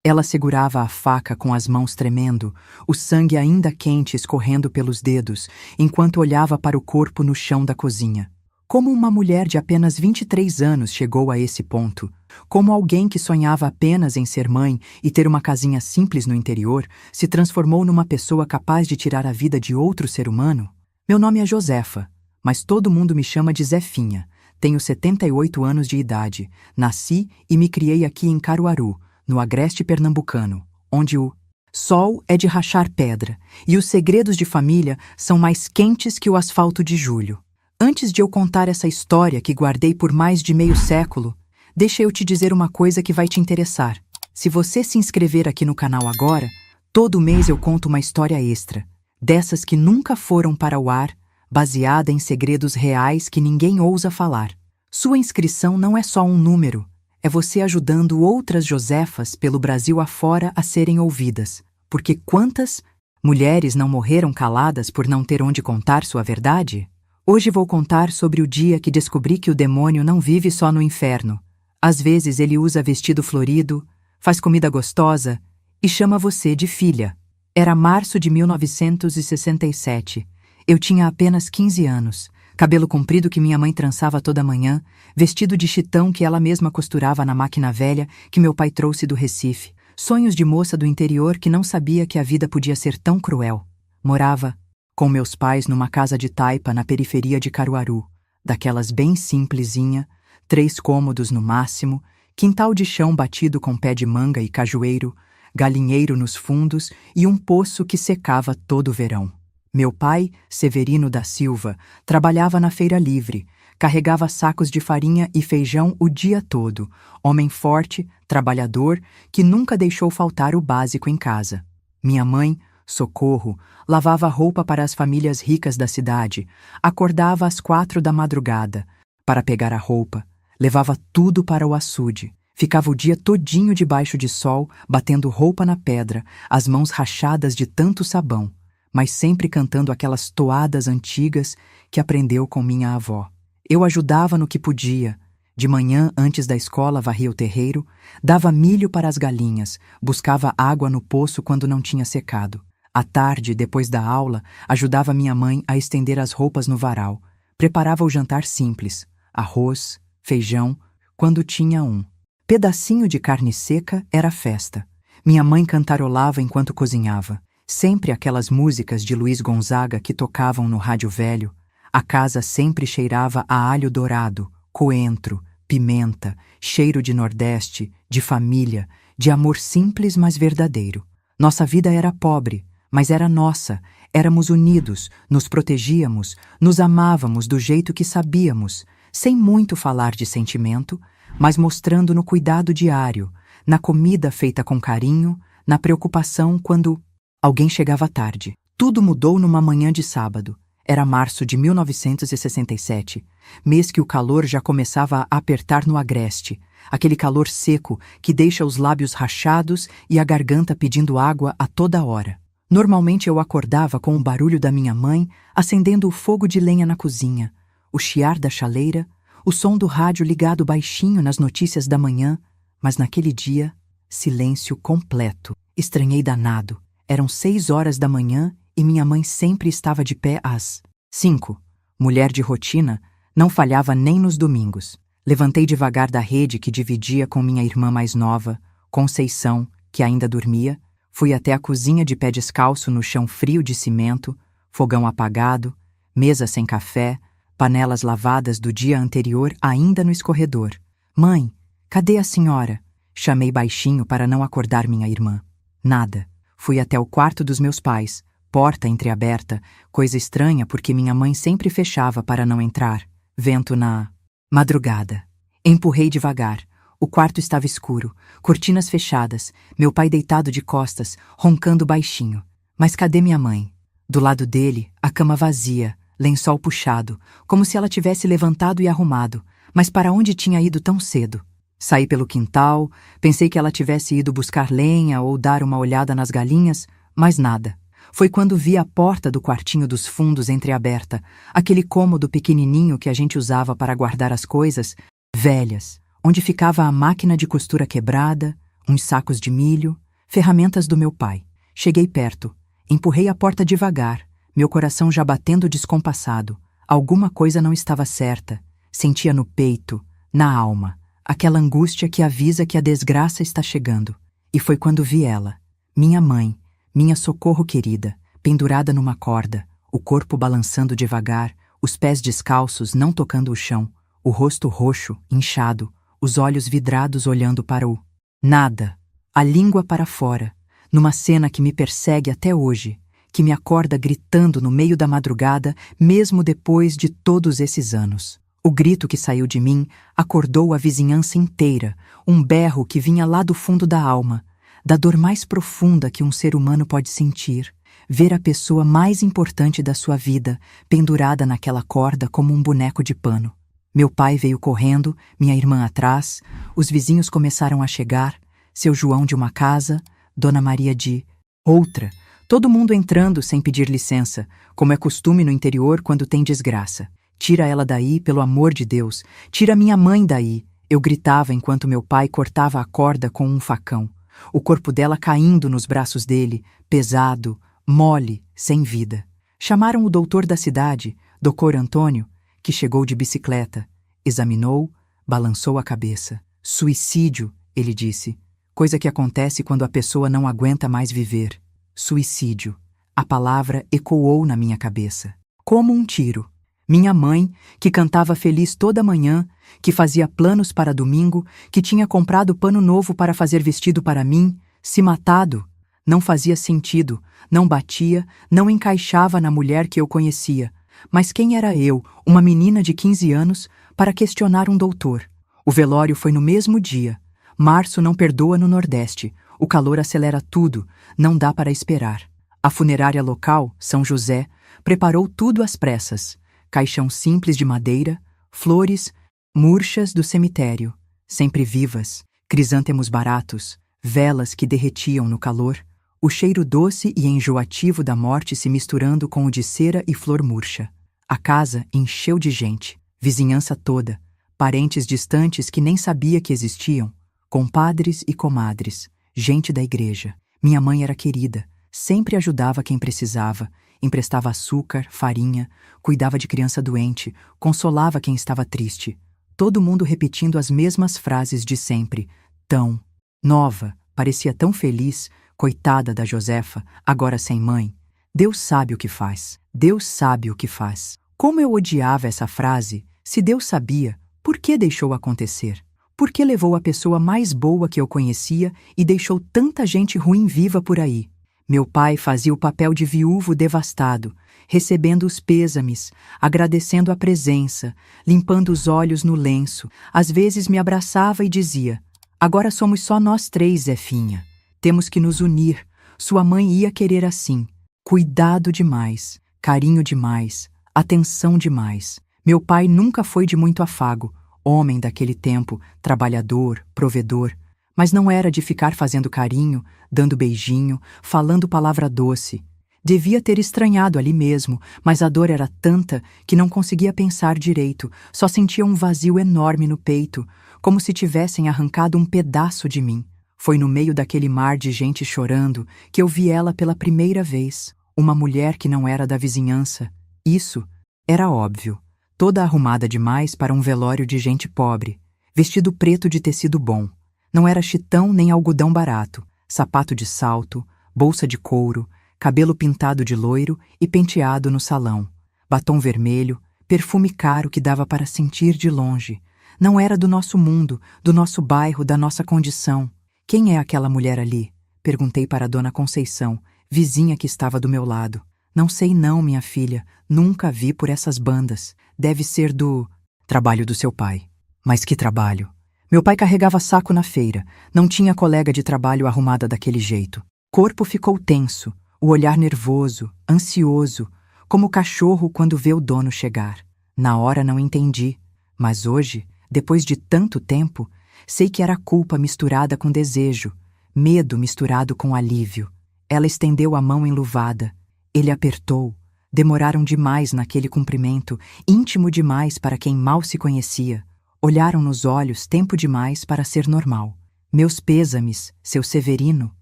Ela segurava a faca com as mãos tremendo, o sangue ainda quente escorrendo pelos dedos, enquanto olhava para o corpo no chão da cozinha. Como uma mulher de apenas 23 anos chegou a esse ponto? Como alguém que sonhava apenas em ser mãe e ter uma casinha simples no interior se transformou numa pessoa capaz de tirar a vida de outro ser humano? Meu nome é Josefa, mas todo mundo me chama de Zefinha. Tenho 78 anos de idade, nasci e me criei aqui em Caruaru, no agreste pernambucano, onde o sol é de rachar pedra e os segredos de família são mais quentes que o asfalto de julho. Antes de eu contar essa história que guardei por mais de meio século, deixa eu te dizer uma coisa que vai te interessar. Se você se inscrever aqui no canal agora, todo mês eu conto uma história extra, dessas que nunca foram para o ar, baseada em segredos reais que ninguém ousa falar. Sua inscrição não é só um número, é você ajudando outras Josefas pelo Brasil afora a serem ouvidas. Porque quantas mulheres não morreram caladas por não ter onde contar sua verdade? Hoje vou contar sobre o dia que descobri que o demônio não vive só no inferno. Às vezes ele usa vestido florido, faz comida gostosa e chama você de filha. Era março de 1967. Eu tinha apenas 15 anos. Cabelo comprido que minha mãe trançava toda manhã, vestido de chitão que ela mesma costurava na máquina velha que meu pai trouxe do Recife, sonhos de moça do interior que não sabia que a vida podia ser tão cruel. Morava com meus pais numa casa de taipa na periferia de Caruaru, daquelas bem simplesinha, 3 cômodos no máximo, quintal de chão batido com pé de manga e cajueiro, galinheiro nos fundos e um poço que secava todo o verão. Meu pai, Severino da Silva, trabalhava na feira livre, carregava sacos de farinha e feijão o dia todo, homem forte, trabalhador, que nunca deixou faltar o básico em casa. Minha mãe, Socorro, lavava roupa para as famílias ricas da cidade, acordava às 4 da madrugada para pegar a roupa, levava tudo para o açude, ficava o dia todinho debaixo de sol, batendo roupa na pedra, as mãos rachadas de tanto sabão, mas sempre cantando aquelas toadas antigas que aprendeu com minha avó. Eu ajudava no que podia. De manhã, antes da escola, varria o terreiro, dava milho para as galinhas, buscava água no poço quando não tinha secado. À tarde, depois da aula, ajudava minha mãe a estender as roupas no varal. Preparava o jantar simples, arroz, feijão, quando tinha um pedacinho de carne seca, era festa. Minha mãe cantarolava enquanto cozinhava. Sempre aquelas músicas de Luiz Gonzaga que tocavam no rádio velho. A casa sempre cheirava a alho dourado, coentro, pimenta, cheiro de Nordeste, de família, de amor simples mas verdadeiro. Nossa vida era pobre, mas era nossa. Éramos unidos, nos protegíamos, nos amávamos do jeito que sabíamos, sem muito falar de sentimento, mas mostrando no cuidado diário, na comida feita com carinho, na preocupação quando alguém chegava tarde. Tudo mudou numa manhã de sábado. Era março de 1967, mês que o calor já começava a apertar no agreste, aquele calor seco que deixa os lábios rachados e a garganta pedindo água a toda hora. Normalmente eu acordava com o barulho da minha mãe acendendo o fogo de lenha na cozinha, o chiar da chaleira, o som do rádio ligado baixinho nas notícias da manhã, mas naquele dia, silêncio completo. Estranhei danado. Eram 6 horas da manhã e minha mãe sempre estava de pé às 5. Mulher de rotina, não falhava nem nos domingos. Levantei devagar da rede que dividia com minha irmã mais nova, Conceição, que ainda dormia, fui até a cozinha de pé descalço no chão frio de cimento, fogão apagado, mesa sem café, panelas lavadas do dia anterior ainda no escorredor. Mãe, cadê a senhora? Chamei baixinho para não acordar minha irmã. Nada. Fui até o quarto dos meus pais, porta entreaberta, coisa estranha porque minha mãe sempre fechava para não entrar. Vento na madrugada. Empurrei devagar. O quarto estava escuro, cortinas fechadas, meu pai deitado de costas, roncando baixinho. Mas cadê minha mãe? Do lado dele, a cama vazia, lençol puxado, como se ela tivesse levantado e arrumado. Mas para onde tinha ido tão cedo? Saí pelo quintal, pensei que ela tivesse ido buscar lenha ou dar uma olhada nas galinhas, mas nada. Foi quando vi a porta do quartinho dos fundos entreaberta, aquele cômodo pequenininho que a gente usava para guardar as coisas velhas, onde ficava a máquina de costura quebrada, uns sacos de milho, ferramentas do meu pai. Cheguei perto, empurrei a porta devagar, meu coração já batendo descompassado. Alguma coisa não estava certa. Sentia no peito, na alma, aquela angústia que avisa que a desgraça está chegando. E foi quando vi ela, minha mãe, minha socorro querida, pendurada numa corda, o corpo balançando devagar, os pés descalços não tocando o chão, o rosto roxo, inchado, os olhos vidrados olhando para o nada, a língua para fora, numa cena que me persegue até hoje, que me acorda gritando no meio da madrugada, mesmo depois de todos esses anos. O grito que saiu de mim acordou a vizinhança inteira, um berro que vinha lá do fundo da alma, da dor mais profunda que um ser humano pode sentir, ver a pessoa mais importante da sua vida pendurada naquela corda como um boneco de pano. Meu pai veio correndo, minha irmã atrás, os vizinhos começaram a chegar, seu João de uma casa, Dona Maria de outra, todo mundo entrando sem pedir licença, como é costume no interior quando tem desgraça. Tira ela daí, pelo amor de Deus, tira minha mãe daí, eu gritava enquanto meu pai cortava a corda com um facão, o corpo dela caindo nos braços dele, pesado, mole, sem vida. Chamaram o doutor da cidade, Dr. Antônio, que chegou de bicicleta, examinou, balançou a cabeça. Suicídio, ele disse, coisa que acontece quando a pessoa não aguenta mais viver. Suicídio. A palavra ecoou na minha cabeça, como um tiro. Minha mãe, que cantava feliz toda manhã, que fazia planos para domingo, que tinha comprado pano novo para fazer vestido para mim, se matado. Não fazia sentido, não batia, não encaixava na mulher que eu conhecia. Mas quem era eu, uma menina de 15 anos, para questionar um doutor? O velório foi no mesmo dia. Março não perdoa no Nordeste. O calor acelera tudo, não dá para esperar. A funerária local, São José, preparou tudo às pressas. Caixão simples de madeira, flores, murchas do cemitério, sempre vivas, crisântemos baratos, velas que derretiam no calor, o cheiro doce e enjoativo da morte se misturando com o de cera e flor murcha. A casa encheu de gente, vizinhança toda, parentes distantes que nem sabia que existiam, compadres e comadres, gente da igreja. Minha mãe era querida, sempre ajudava quem precisava, emprestava açúcar, farinha, cuidava de criança doente, consolava quem estava triste. Todo mundo repetindo as mesmas frases de sempre. Tão nova, parecia tão feliz, coitada da Josefa, agora sem mãe. Deus sabe o que faz. Deus sabe o que faz. Como eu odiava essa frase. Se Deus sabia, por que deixou acontecer? Por que levou a pessoa mais boa que eu conhecia e deixou tanta gente ruim viva por aí? Meu pai fazia o papel de viúvo devastado, recebendo os pêsames, agradecendo a presença, limpando os olhos no lenço. Às vezes me abraçava e dizia: agora somos só nós três, Zefinha. Temos que nos unir. Sua mãe ia querer assim. Cuidado demais, carinho demais, atenção demais. Meu pai nunca foi de muito afago, homem daquele tempo, trabalhador, provedor. Mas não era de ficar fazendo carinho, dando beijinho, falando palavra doce. Devia ter estranhado ali mesmo, mas a dor era tanta que não conseguia pensar direito, só sentia um vazio enorme no peito, como se tivessem arrancado um pedaço de mim. Foi no meio daquele mar de gente chorando que eu vi ela pela primeira vez, uma mulher que não era da vizinhança. Isso era óbvio, toda arrumada demais para um velório de gente pobre, vestido preto de tecido bom. Não era chitão nem algodão barato, sapato de salto, bolsa de couro, cabelo pintado de loiro e penteado no salão, batom vermelho, perfume caro que dava para sentir de longe. Não era do nosso mundo, do nosso bairro, da nossa condição. Quem é aquela mulher ali? Perguntei para a Dona Conceição, vizinha que estava do meu lado. Não sei não, minha filha, nunca vi por essas bandas. Deve ser do trabalho do seu pai. Mas que trabalho? Meu pai carregava saco na feira, não tinha colega de trabalho arrumada daquele jeito. Corpo ficou tenso, o olhar nervoso, ansioso, como o cachorro quando vê o dono chegar. Na hora não entendi, mas hoje, depois de tanto tempo, sei que era culpa misturada com desejo, medo misturado com alívio. Ela estendeu a mão enluvada, ele apertou. Demoraram demais naquele cumprimento, íntimo demais para quem mal se conhecia. Olharam nos olhos tempo demais para ser normal. Meus pêsames, seu Severino,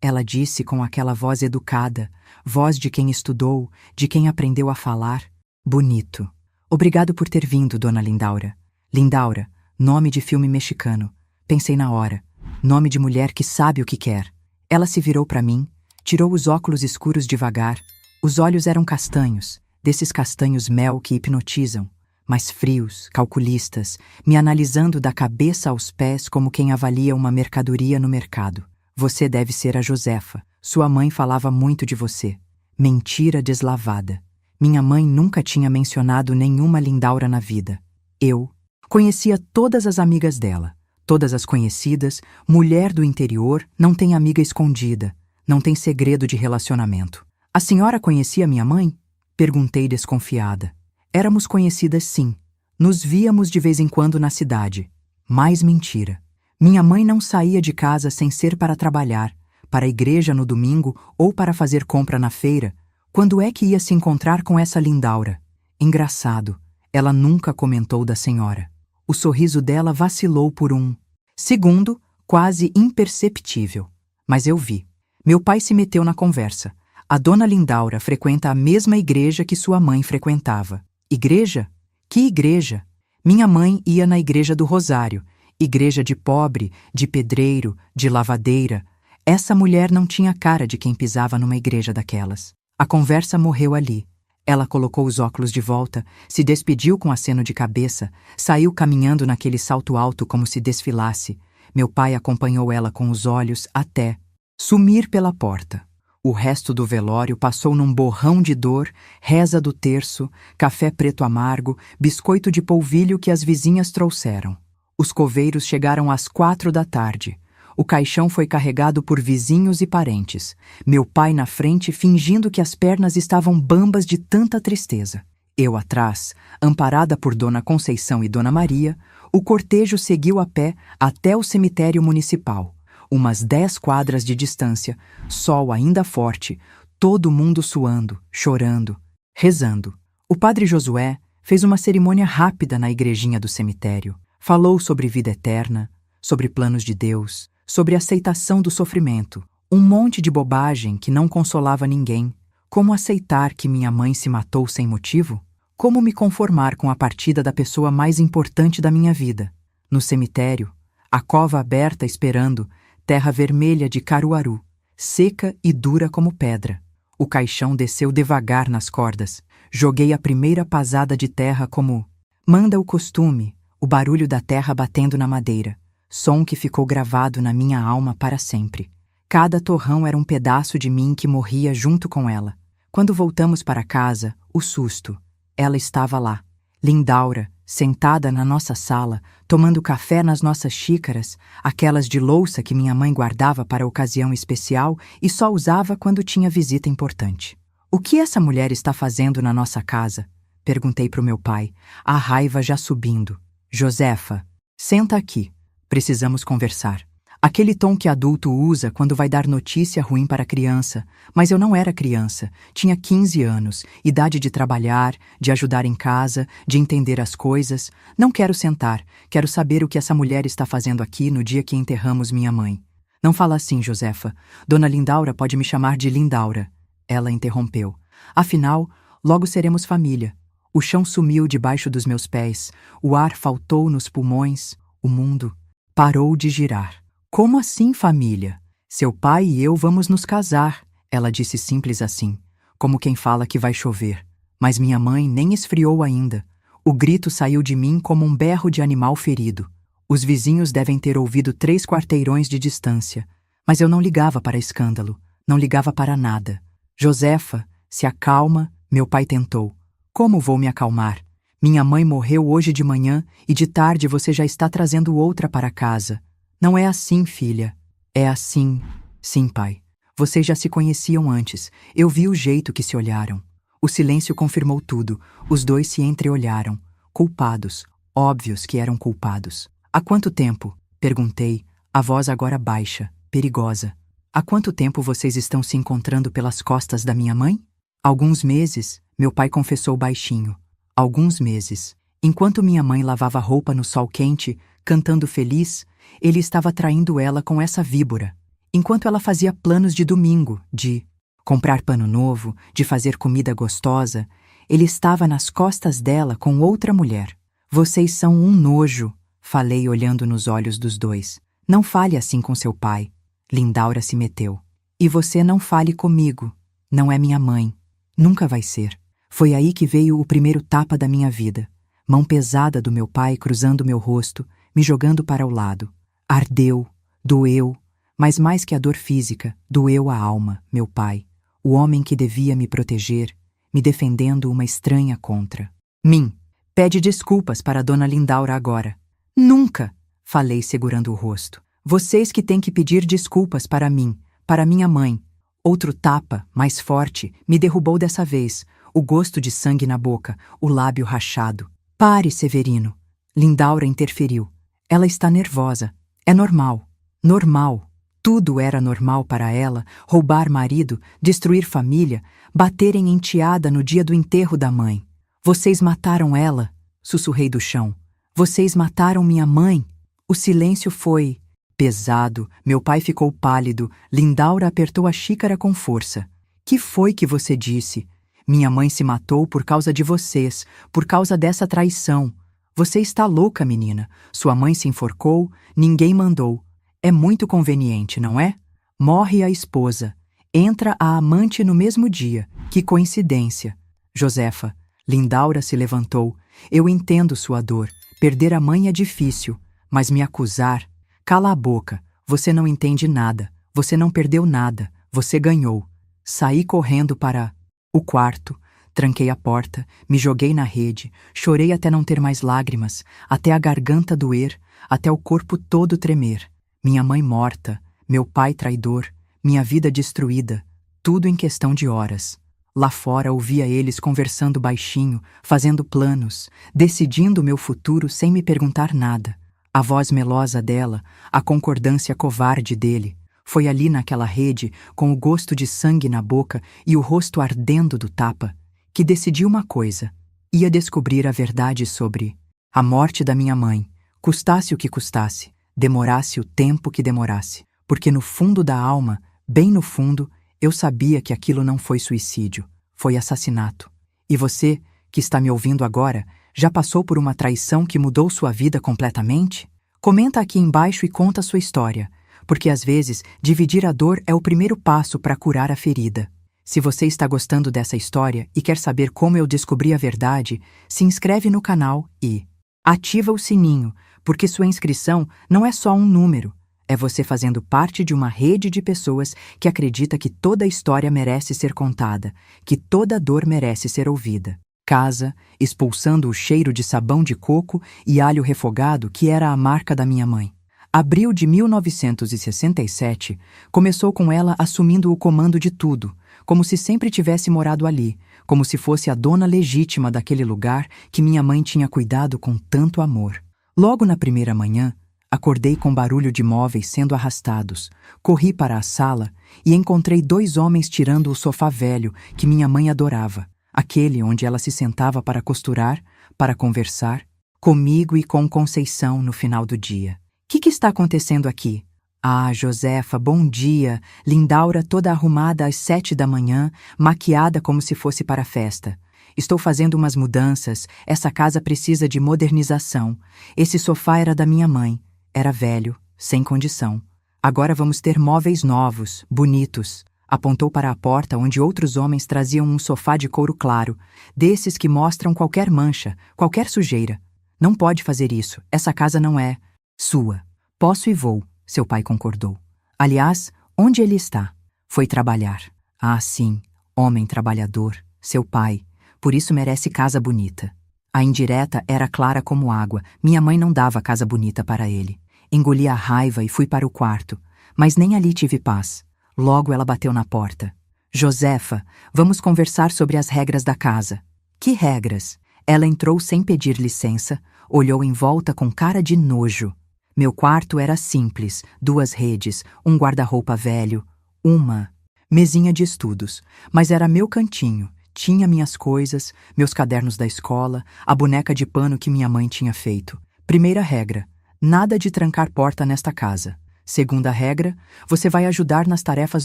ela disse com aquela voz educada, voz de quem estudou, de quem aprendeu a falar. Bonito. Obrigado por ter vindo, dona Lindaura. Lindaura, nome de filme mexicano. Pensei na hora. Nome de mulher que sabe o que quer. Ela se virou para mim, tirou os óculos escuros devagar. Os olhos eram castanhos, desses castanhos mel que hipnotizam, mas frios, calculistas, me analisando da cabeça aos pés como quem avalia uma mercadoria no mercado. Você deve ser a Josefa. Sua mãe falava muito de você. Mentira deslavada. Minha mãe nunca tinha mencionado nenhuma Lindaura na vida. Eu conhecia todas as amigas dela, todas as conhecidas. Mulher do interior não tem amiga escondida, não tem segredo de relacionamento. A senhora conhecia minha mãe? Perguntei desconfiada. Éramos conhecidas sim. Nos víamos de vez em quando na cidade. Mais mentira. Minha mãe não saía de casa sem ser para trabalhar, para a igreja no domingo ou para fazer compra na feira. Quando é que ia se encontrar com essa Lindaura? Engraçado, ela nunca comentou da senhora. O sorriso dela vacilou por um segundo, quase imperceptível. Mas eu vi. Meu pai se meteu na conversa. A dona Lindaura frequenta a mesma igreja que sua mãe frequentava. Igreja? Que igreja? Minha mãe ia na igreja do Rosário, igreja de pobre, de pedreiro, de lavadeira. Essa mulher não tinha cara de quem pisava numa igreja daquelas. A conversa morreu ali. Ela colocou os óculos de volta, se despediu com aceno de cabeça, saiu caminhando naquele salto alto como se desfilasse. Meu pai acompanhou ela com os olhos até sumir pela porta. O resto do velório passou num borrão de dor, reza do terço, café preto amargo, biscoito de polvilho que as vizinhas trouxeram. Os coveiros chegaram às 4 da tarde. O caixão foi carregado por vizinhos e parentes. Meu pai na frente, fingindo que as pernas estavam bambas de tanta tristeza. Eu atrás, amparada por Dona Conceição e Dona Maria, o cortejo seguiu a pé até o cemitério municipal. Umas 10 quadras de distância, sol ainda forte, todo mundo suando, chorando, rezando. O padre Josué fez uma cerimônia rápida na igrejinha do cemitério. Falou sobre vida eterna, sobre planos de Deus, sobre aceitação do sofrimento, um monte de bobagem que não consolava ninguém. Como aceitar que minha mãe se matou sem motivo? Como me conformar com a partida da pessoa mais importante da minha vida? No cemitério, a cova aberta esperando, terra vermelha de Caruaru, seca e dura como pedra. O caixão desceu devagar nas cordas. Joguei a primeira pasada de terra como manda o costume, o barulho da terra batendo na madeira. Som que ficou gravado na minha alma para sempre. Cada torrão era um pedaço de mim que morria junto com ela. Quando voltamos para casa, o susto. Ela estava lá, Lindaura, sentada na nossa sala, tomando café nas nossas xícaras, aquelas de louça que minha mãe guardava para ocasião especial e só usava quando tinha visita importante. O que essa mulher está fazendo na nossa casa? Perguntei para o meu pai, a raiva já subindo. Josefa, senta aqui. Precisamos conversar. Aquele tom que adulto usa quando vai dar notícia ruim para a criança. Mas eu não era criança. Tinha 15 anos, idade de trabalhar, de ajudar em casa, de entender as coisas. Não quero sentar. Quero saber o que essa mulher está fazendo aqui no dia que enterramos minha mãe. Não fala assim, Josefa. Dona Lindaura pode me chamar de Lindaura. Ela interrompeu. Afinal, logo seremos família. O chão sumiu debaixo dos meus pés. O ar faltou nos pulmões. O mundo parou de girar. Como assim, família? Seu pai e eu vamos nos casar, ela disse simples assim, como quem fala que vai chover. Mas minha mãe nem esfriou ainda. O grito saiu de mim como um berro de animal ferido. Os vizinhos devem ter ouvido 3 quarteirões de distância. Mas eu não ligava para escândalo, não ligava para nada. Josefa, se acalma, meu pai tentou. Como vou me acalmar? Minha mãe morreu hoje de manhã e de tarde você já está trazendo outra para casa. Não é assim, filha. É assim. Sim, pai. Vocês já se conheciam antes. Eu vi o jeito que se olharam. O silêncio confirmou tudo. Os dois se entreolharam. Culpados. Óbvios que eram culpados. Há quanto tempo? Perguntei, a voz agora baixa, perigosa. Há quanto tempo vocês estão se encontrando pelas costas da minha mãe? Alguns meses, meu pai confessou baixinho. Alguns meses. Enquanto minha mãe lavava roupa no sol quente, cantando feliz, Ele estava traindo ela com essa víbora, enquanto ela fazia planos de domingo, de comprar pano novo, de fazer comida gostosa. Ele estava nas costas dela com outra mulher. Vocês são um nojo, falei olhando nos olhos dos dois. Não fale assim com seu pai. Lindaura se meteu. E você não fale comigo. Não é minha mãe. Nunca vai ser. Foi aí que veio o primeiro tapa da minha vida. Mão pesada do meu pai cruzando meu rosto, me jogando para o lado. Ardeu, doeu, mas mais que a dor física, doeu a alma, meu pai, o homem que devia me proteger, me defendendo uma estranha contra mim. Pede desculpas para Dona Lindaura agora. Nunca! Falei segurando o rosto. Vocês que têm que pedir desculpas para mim, para minha mãe. Outro tapa, mais forte, me derrubou dessa vez, o gosto de sangue na boca, o lábio rachado. Pare, Severino. Lindaura interferiu. Ela está nervosa. É normal. Normal. Tudo era normal para ela: roubar marido, destruir família, bater em enteada no dia do enterro da mãe. Vocês mataram ela, sussurrei do chão. Vocês mataram minha mãe. O silêncio foi pesado, meu pai ficou pálido, Lindaura apertou a xícara com força. Que foi que você disse? Minha mãe se matou por causa de vocês, por causa dessa traição. Você está louca, menina. Sua mãe se enforcou, ninguém mandou. É muito conveniente, não é? Morre a esposa. Entra a amante no mesmo dia. Que coincidência. Josefa, Lindaura se levantou. Eu entendo sua dor. Perder a mãe é difícil. Mas me acusar... Cala a boca. Você não entende nada. Você não perdeu nada. Você ganhou. Saí correndo para o quarto. Tranquei a porta, me joguei na rede, chorei até não ter mais lágrimas, até a garganta doer, até o corpo todo tremer. Minha mãe morta, meu pai traidor, minha vida destruída, tudo em questão de horas. Lá fora ouvia eles conversando baixinho, fazendo planos, decidindo o meu futuro sem me perguntar nada. A voz melosa dela, a concordância covarde dele. Foi ali naquela rede, com o gosto de sangue na boca e o rosto ardendo do tapa, que decidi uma coisa: ia descobrir a verdade sobre a morte da minha mãe, custasse o que custasse, demorasse o tempo que demorasse, porque no fundo da alma, bem no fundo, eu sabia que aquilo não foi suicídio, foi assassinato. E você, que está me ouvindo agora, já passou por uma traição que mudou sua vida completamente? Comenta aqui embaixo e conta sua história, porque às vezes dividir a dor é o primeiro passo para curar a ferida. Se você está gostando dessa história e quer saber como eu descobri a verdade, se inscreve no canal e ativa o sininho, porque sua inscrição não é só um número, é você fazendo parte de uma rede de pessoas que acredita que toda história merece ser contada, que toda dor merece ser ouvida. Casa, expulsando o cheiro de sabão de coco e alho refogado que era a marca da minha mãe. Abril de 1967 começou com ela assumindo o comando de tudo, como se sempre tivesse morado ali, como se fosse a dona legítima daquele lugar que minha mãe tinha cuidado com tanto amor. Logo na primeira manhã, acordei com barulho de móveis sendo arrastados, corri para a sala e encontrei 2 homens tirando o sofá velho que minha mãe adorava, aquele onde ela se sentava para costurar, para conversar, comigo e com Conceição no final do dia. O que está acontecendo aqui? Ah, Josefa, bom dia. Lindaura toda arrumada às 7 da manhã, maquiada como se fosse para a festa. Estou fazendo umas mudanças, essa casa precisa de modernização. Esse sofá era da minha mãe. Era velho, sem condição. Agora vamos ter móveis novos, bonitos. Apontou para a porta onde outros homens traziam um sofá de couro claro, desses que mostram qualquer mancha, qualquer sujeira. Não pode fazer isso, essa casa não é sua. Posso e vou, seu pai concordou. Aliás, onde ele está? Foi trabalhar. Ah, sim, homem trabalhador, seu pai. Por isso merece casa bonita. A indireta era clara como água. Minha mãe não dava casa bonita para ele. Engoli a raiva e fui para o quarto, mas nem ali tive paz. Logo ela bateu na porta. Josefa, vamos conversar sobre as regras da casa. Que regras? Ela entrou sem pedir licença, olhou em volta com cara de nojo. Meu quarto era simples, 2 redes, um guarda-roupa velho, uma mesinha de estudos, mas era meu cantinho. Tinha minhas coisas, meus cadernos da escola, a boneca de pano que minha mãe tinha feito. Primeira regra: Nada de trancar porta nesta casa. Segunda regra, você vai ajudar nas tarefas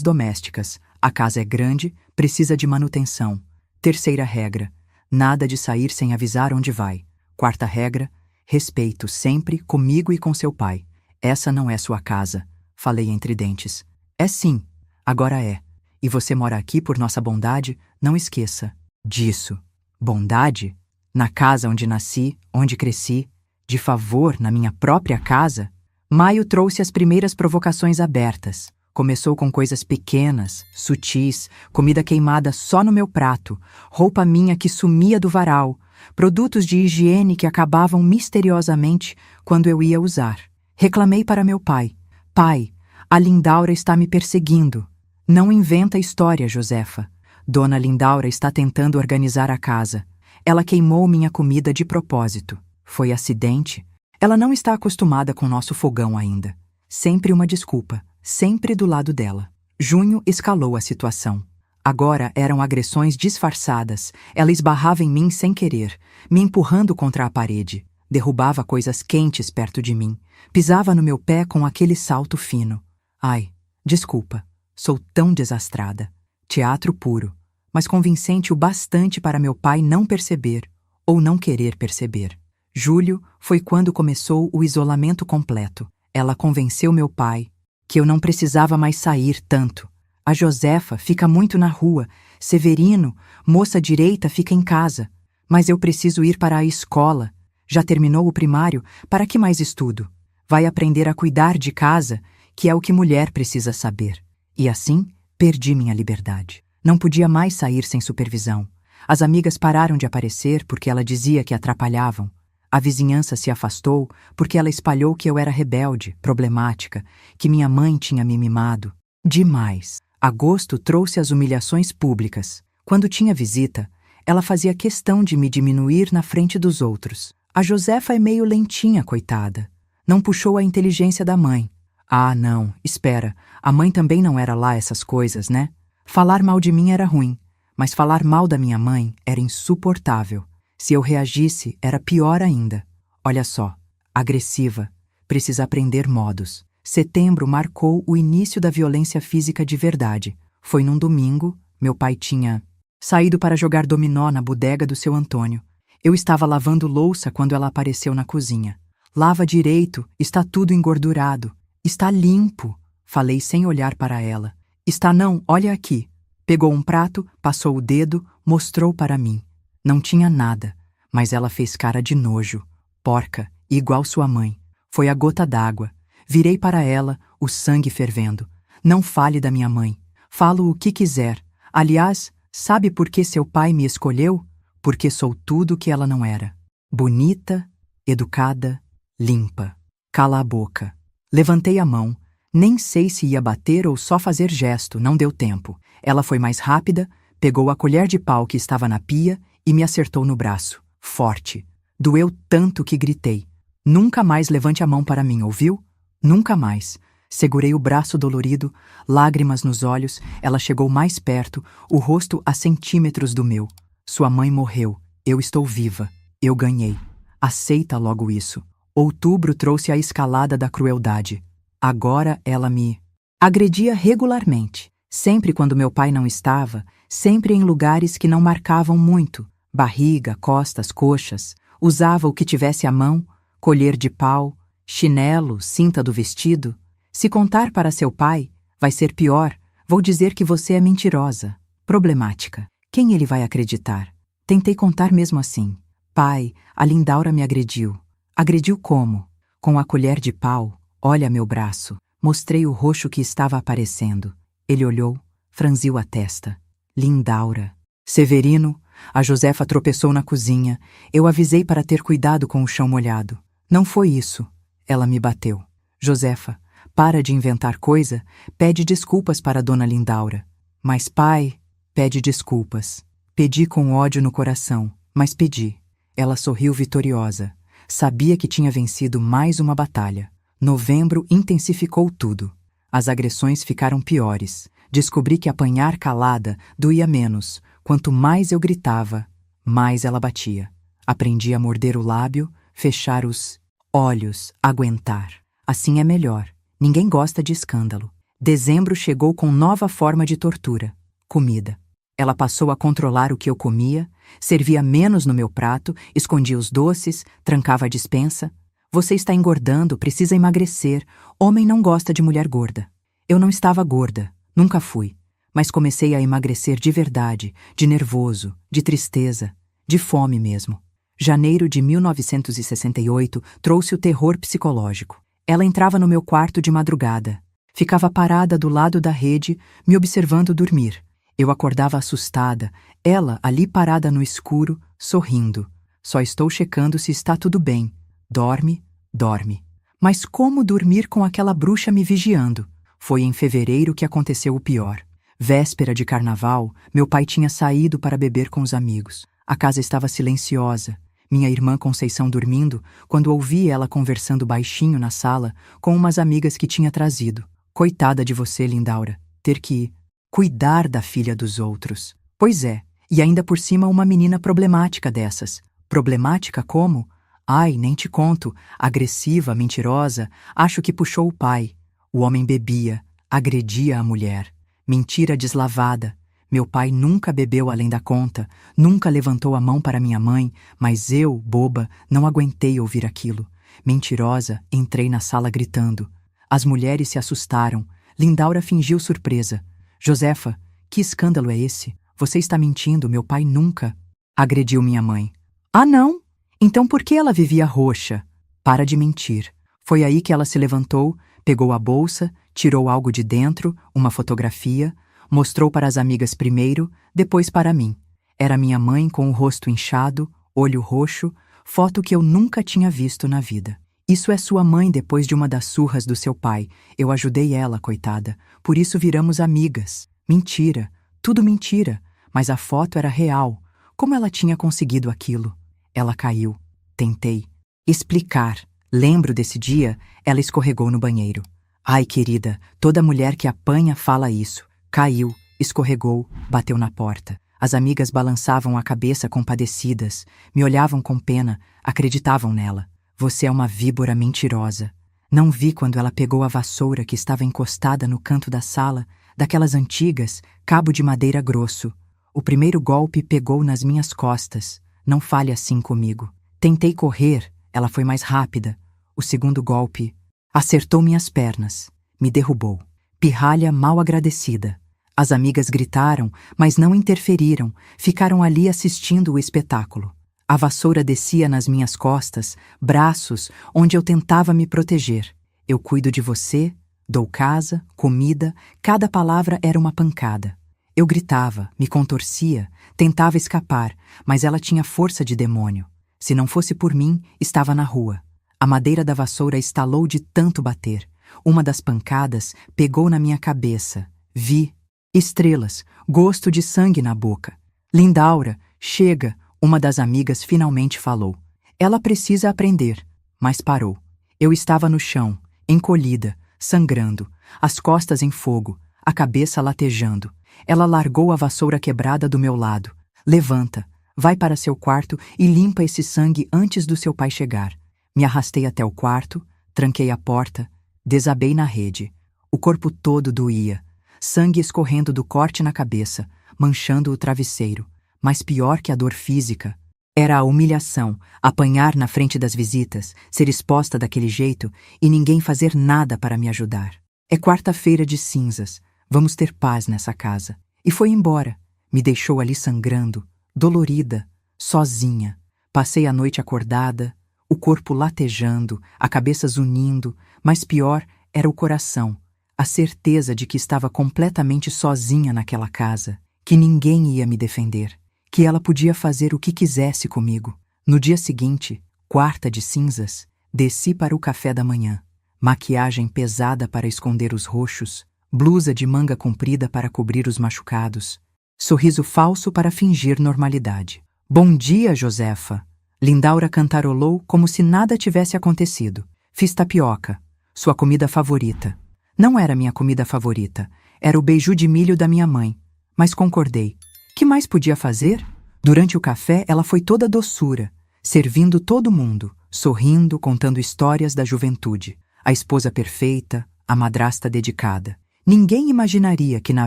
domésticas. A casa é grande, precisa de manutenção. Terceira regra, nada de sair sem avisar onde vai. Quarta regra, respeito sempre comigo e com seu pai. Essa não é sua casa, falei entre dentes. É sim, agora é. E você mora aqui por nossa bondade, não esqueça disso. Bondade? Na casa onde nasci, onde cresci, de favor na minha própria casa? Maio trouxe as primeiras provocações abertas. Começou com coisas pequenas, sutis, comida queimada só no meu prato, roupa minha que sumia do varal, produtos de higiene que acabavam misteriosamente quando eu ia usar. Reclamei para meu pai. Pai, a Lindaura está me perseguindo. Não inventa história, Josefa. Dona Lindaura está tentando organizar a casa. Ela queimou minha comida de propósito. Foi acidente? Ela não está acostumada com nosso fogão ainda. Sempre uma desculpa, sempre do lado dela. Junho escalou a situação. Agora eram agressões disfarçadas. Ela esbarrava em mim sem querer, me empurrando contra a parede. Derrubava coisas quentes perto de mim. Pisava no meu pé com aquele salto fino. Ai, desculpa, sou tão desastrada. Teatro puro, mas convincente o bastante para meu pai não perceber ou não querer perceber. Julho foi quando começou o isolamento completo. Ela convenceu meu pai que eu não precisava mais sair tanto. A Josefa fica muito na rua. Severino, moça direita, fica em casa. Mas eu preciso ir para a escola. Já terminou o primário? Para que mais estudo? Vai aprender a cuidar de casa, que é o que mulher precisa saber. E assim, perdi minha liberdade. Não podia mais sair sem supervisão. As amigas pararam de aparecer porque ela dizia que atrapalhavam. A vizinhança se afastou porque ela espalhou que eu era rebelde, problemática, que minha mãe tinha me mimado. Demais. Agosto trouxe as humilhações públicas. Quando tinha visita, ela fazia questão de me diminuir na frente dos outros. A Josefa é meio lentinha, coitada. Não puxou a inteligência da mãe. Ah, não, espera. A mãe também não era lá essas coisas, né? Falar mal de mim era ruim, mas falar mal da minha mãe era insuportável. Se eu reagisse, era pior ainda. Olha só, agressiva, precisa aprender modos. Setembro marcou o início da violência física de verdade. Foi num domingo, meu pai tinha saído para jogar dominó na bodega do seu Antônio. Eu estava lavando louça quando ela apareceu na cozinha. Lava direito, está tudo engordurado. Está limpo, falei sem olhar para ela. Está não, olha aqui. Pegou um prato, passou o dedo, mostrou para mim. Não tinha nada, mas ela fez cara de nojo. Porca, igual sua mãe. Foi a gota d'água. Virei para ela, o sangue fervendo. Não fale da minha mãe. Falo o que quiser. Aliás, sabe por que seu pai me escolheu? Porque sou tudo o que ela não era. Bonita, educada, limpa. Cala a boca. Levantei a mão. Nem sei se ia bater ou só fazer gesto, não deu tempo. Ela foi mais rápida, pegou a colher de pau que estava na pia e me acertou no braço. Forte. Doeu tanto que gritei. Nunca mais levante a mão para mim, ouviu? Nunca mais. Segurei o braço dolorido, lágrimas nos olhos, ela chegou mais perto, o rosto a centímetros do meu. Sua mãe morreu. Eu estou viva. Eu ganhei. Aceita logo isso. Outubro trouxe a escalada da crueldade. Agora ela me agredia regularmente. Sempre quando meu pai não estava, sempre em lugares que não marcavam muito. Barriga, costas, coxas. Usava o que tivesse à mão, colher de pau, chinelo, cinta do vestido. Se contar para seu pai, vai ser pior. Vou dizer que você é mentirosa, problemática. Quem ele vai acreditar? Tentei contar mesmo assim. Pai, a Lindaura me agrediu. Agrediu como? Com a colher de pau. Olha meu braço. Mostrei o roxo que estava aparecendo. Ele olhou, franziu a testa. Lindaura. Severino, a Josefa tropeçou na cozinha. Eu avisei para ter cuidado com o chão molhado. Não foi isso. Ela me bateu. Josefa, para de inventar coisa, pede desculpas para Dona Lindaura. Mas pai, pede desculpas. Pedi com ódio no coração, mas pedi. Ela sorriu vitoriosa. Sabia que tinha vencido mais uma batalha. Novembro intensificou tudo. As agressões ficaram piores. Descobri que apanhar calada doía menos. Quanto mais eu gritava, mais ela batia. Aprendi a morder o lábio, fechar os Olhos, aguentar. Assim é melhor. Ninguém gosta de escândalo. Dezembro chegou com nova forma de tortura. Comida. Ela passou a controlar o que eu comia, servia menos no meu prato, escondia os doces, trancava a despensa. Você está engordando, precisa emagrecer. Homem não gosta de mulher gorda. Eu não estava gorda, nunca fui. Mas comecei a emagrecer de verdade, de nervoso, de tristeza, de fome mesmo. Janeiro de 1968 trouxe o terror psicológico. Ela entrava no meu quarto de madrugada. Ficava parada do lado da rede, me observando dormir. Eu acordava assustada, ela ali parada no escuro, sorrindo. Só estou checando se está tudo bem. Dorme, dorme. Mas como dormir com aquela bruxa me vigiando? Foi em fevereiro que aconteceu o pior. Véspera de carnaval, meu pai tinha saído para beber com os amigos. A casa estava silenciosa. Minha irmã Conceição dormindo, quando ouvi ela conversando baixinho na sala com umas amigas que tinha trazido. Coitada de você, Lindaura, ter que cuidar da filha dos outros. Pois é, e ainda por cima uma menina problemática dessas. Problemática como? Ai, nem te conto, agressiva, mentirosa, acho que puxou o pai. O homem bebia, agredia a mulher. Mentira deslavada. Meu pai nunca bebeu além da conta, nunca levantou a mão para minha mãe, mas eu, boba, não aguentei ouvir aquilo. Mentirosa, entrei na sala gritando. As mulheres se assustaram. Lindaura fingiu surpresa. Josefa, que escândalo é esse? Você está mentindo, meu pai nunca agrediu minha mãe. Ah, não? Então por que ela vivia roxa? Para de mentir. Foi aí que ela se levantou, pegou a bolsa, tirou algo de dentro, uma fotografia, mostrou para as amigas primeiro, depois para mim. Era minha mãe com o rosto inchado, olho roxo, foto que eu nunca tinha visto na vida. Isso é sua mãe depois de uma das surras do seu pai. Eu ajudei ela, coitada. Por isso viramos amigas. Mentira. Tudo mentira. Mas a foto era real. Como ela tinha conseguido aquilo? Ela caiu. Tentei explicar. Lembro desse dia, ela escorregou no banheiro. Ai, querida, toda mulher que apanha fala isso. Caiu, escorregou, bateu na porta. As amigas balançavam a cabeça compadecidas, me olhavam com pena, acreditavam nela. Você é uma víbora mentirosa. Não vi quando ela pegou a vassoura que estava encostada no canto da sala, daquelas antigas, cabo de madeira grosso. O primeiro golpe pegou nas minhas costas. Não fale assim comigo. Tentei correr, ela foi mais rápida. O segundo golpe acertou minhas pernas, me derrubou. Pirralha mal agradecida. As amigas gritaram, mas não interferiram, ficaram ali assistindo o espetáculo. A vassoura descia nas minhas costas, braços, onde eu tentava me proteger. Eu cuido de você, dou casa, comida, cada palavra era uma pancada. Eu gritava, me contorcia, tentava escapar, mas ela tinha força de demônio. Se não fosse por mim, estava na rua. A madeira da vassoura estalou de tanto bater. Uma das pancadas pegou na minha cabeça. Vi estrelas, gosto de sangue na boca. Lindaura, chega, uma das amigas finalmente falou. Ela precisa aprender, mas parou. Eu estava no chão, encolhida, sangrando, as costas em fogo, a cabeça latejando. Ela largou a vassoura quebrada do meu lado. Levanta, vai para seu quarto e limpa esse sangue antes do seu pai chegar. Me arrastei até o quarto, tranquei a porta, desabei na rede. O corpo todo doía, sangue escorrendo do corte na cabeça, manchando o travesseiro. Mas pior que a dor física, era a humilhação, apanhar na frente das visitas, ser exposta daquele jeito e ninguém fazer nada para me ajudar. É quarta-feira de cinzas, vamos ter paz nessa casa. E foi embora, me deixou ali sangrando, dolorida, sozinha. Passei a noite acordada, o corpo latejando, a cabeça zunindo, mas pior era o coração, a certeza de que estava completamente sozinha naquela casa, que ninguém ia me defender, que ela podia fazer o que quisesse comigo. No dia seguinte, quarta de cinzas, desci para o café da manhã. Maquiagem pesada para esconder os roxos, blusa de manga comprida para cobrir os machucados, sorriso falso para fingir normalidade. Bom dia, Josefa! Lindaura cantarolou como se nada tivesse acontecido. Fiz tapioca, sua comida favorita. Não era minha comida favorita, era o beiju de milho da minha mãe, mas concordei. Que mais podia fazer? Durante o café ela foi toda doçura, servindo todo mundo, sorrindo, contando histórias da juventude. A esposa perfeita, a madrasta dedicada. Ninguém imaginaria que na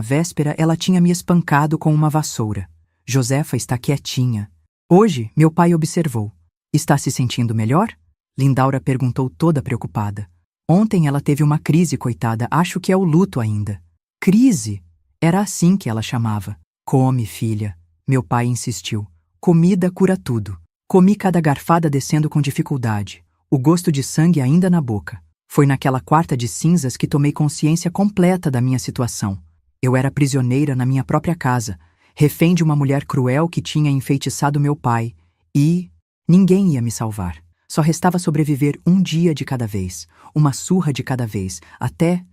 véspera ela tinha me espancado com uma vassoura. Josefa está quietinha. Hoje, meu pai observou. Está se sentindo melhor? Lindaura perguntou toda preocupada. Ontem ela teve uma crise, coitada, acho que é o luto ainda. Crise? Era assim que ela chamava. Come, filha. Meu pai insistiu. Comida cura tudo. Comi cada garfada descendo com dificuldade. O gosto de sangue ainda na boca. Foi naquela quarta de cinzas que tomei consciência completa da minha situação. Eu era prisioneira na minha própria casa, refém de uma mulher cruel que tinha enfeitiçado meu pai, e ninguém ia me salvar. Só restava sobreviver um dia de cada vez, uma surra de cada vez, até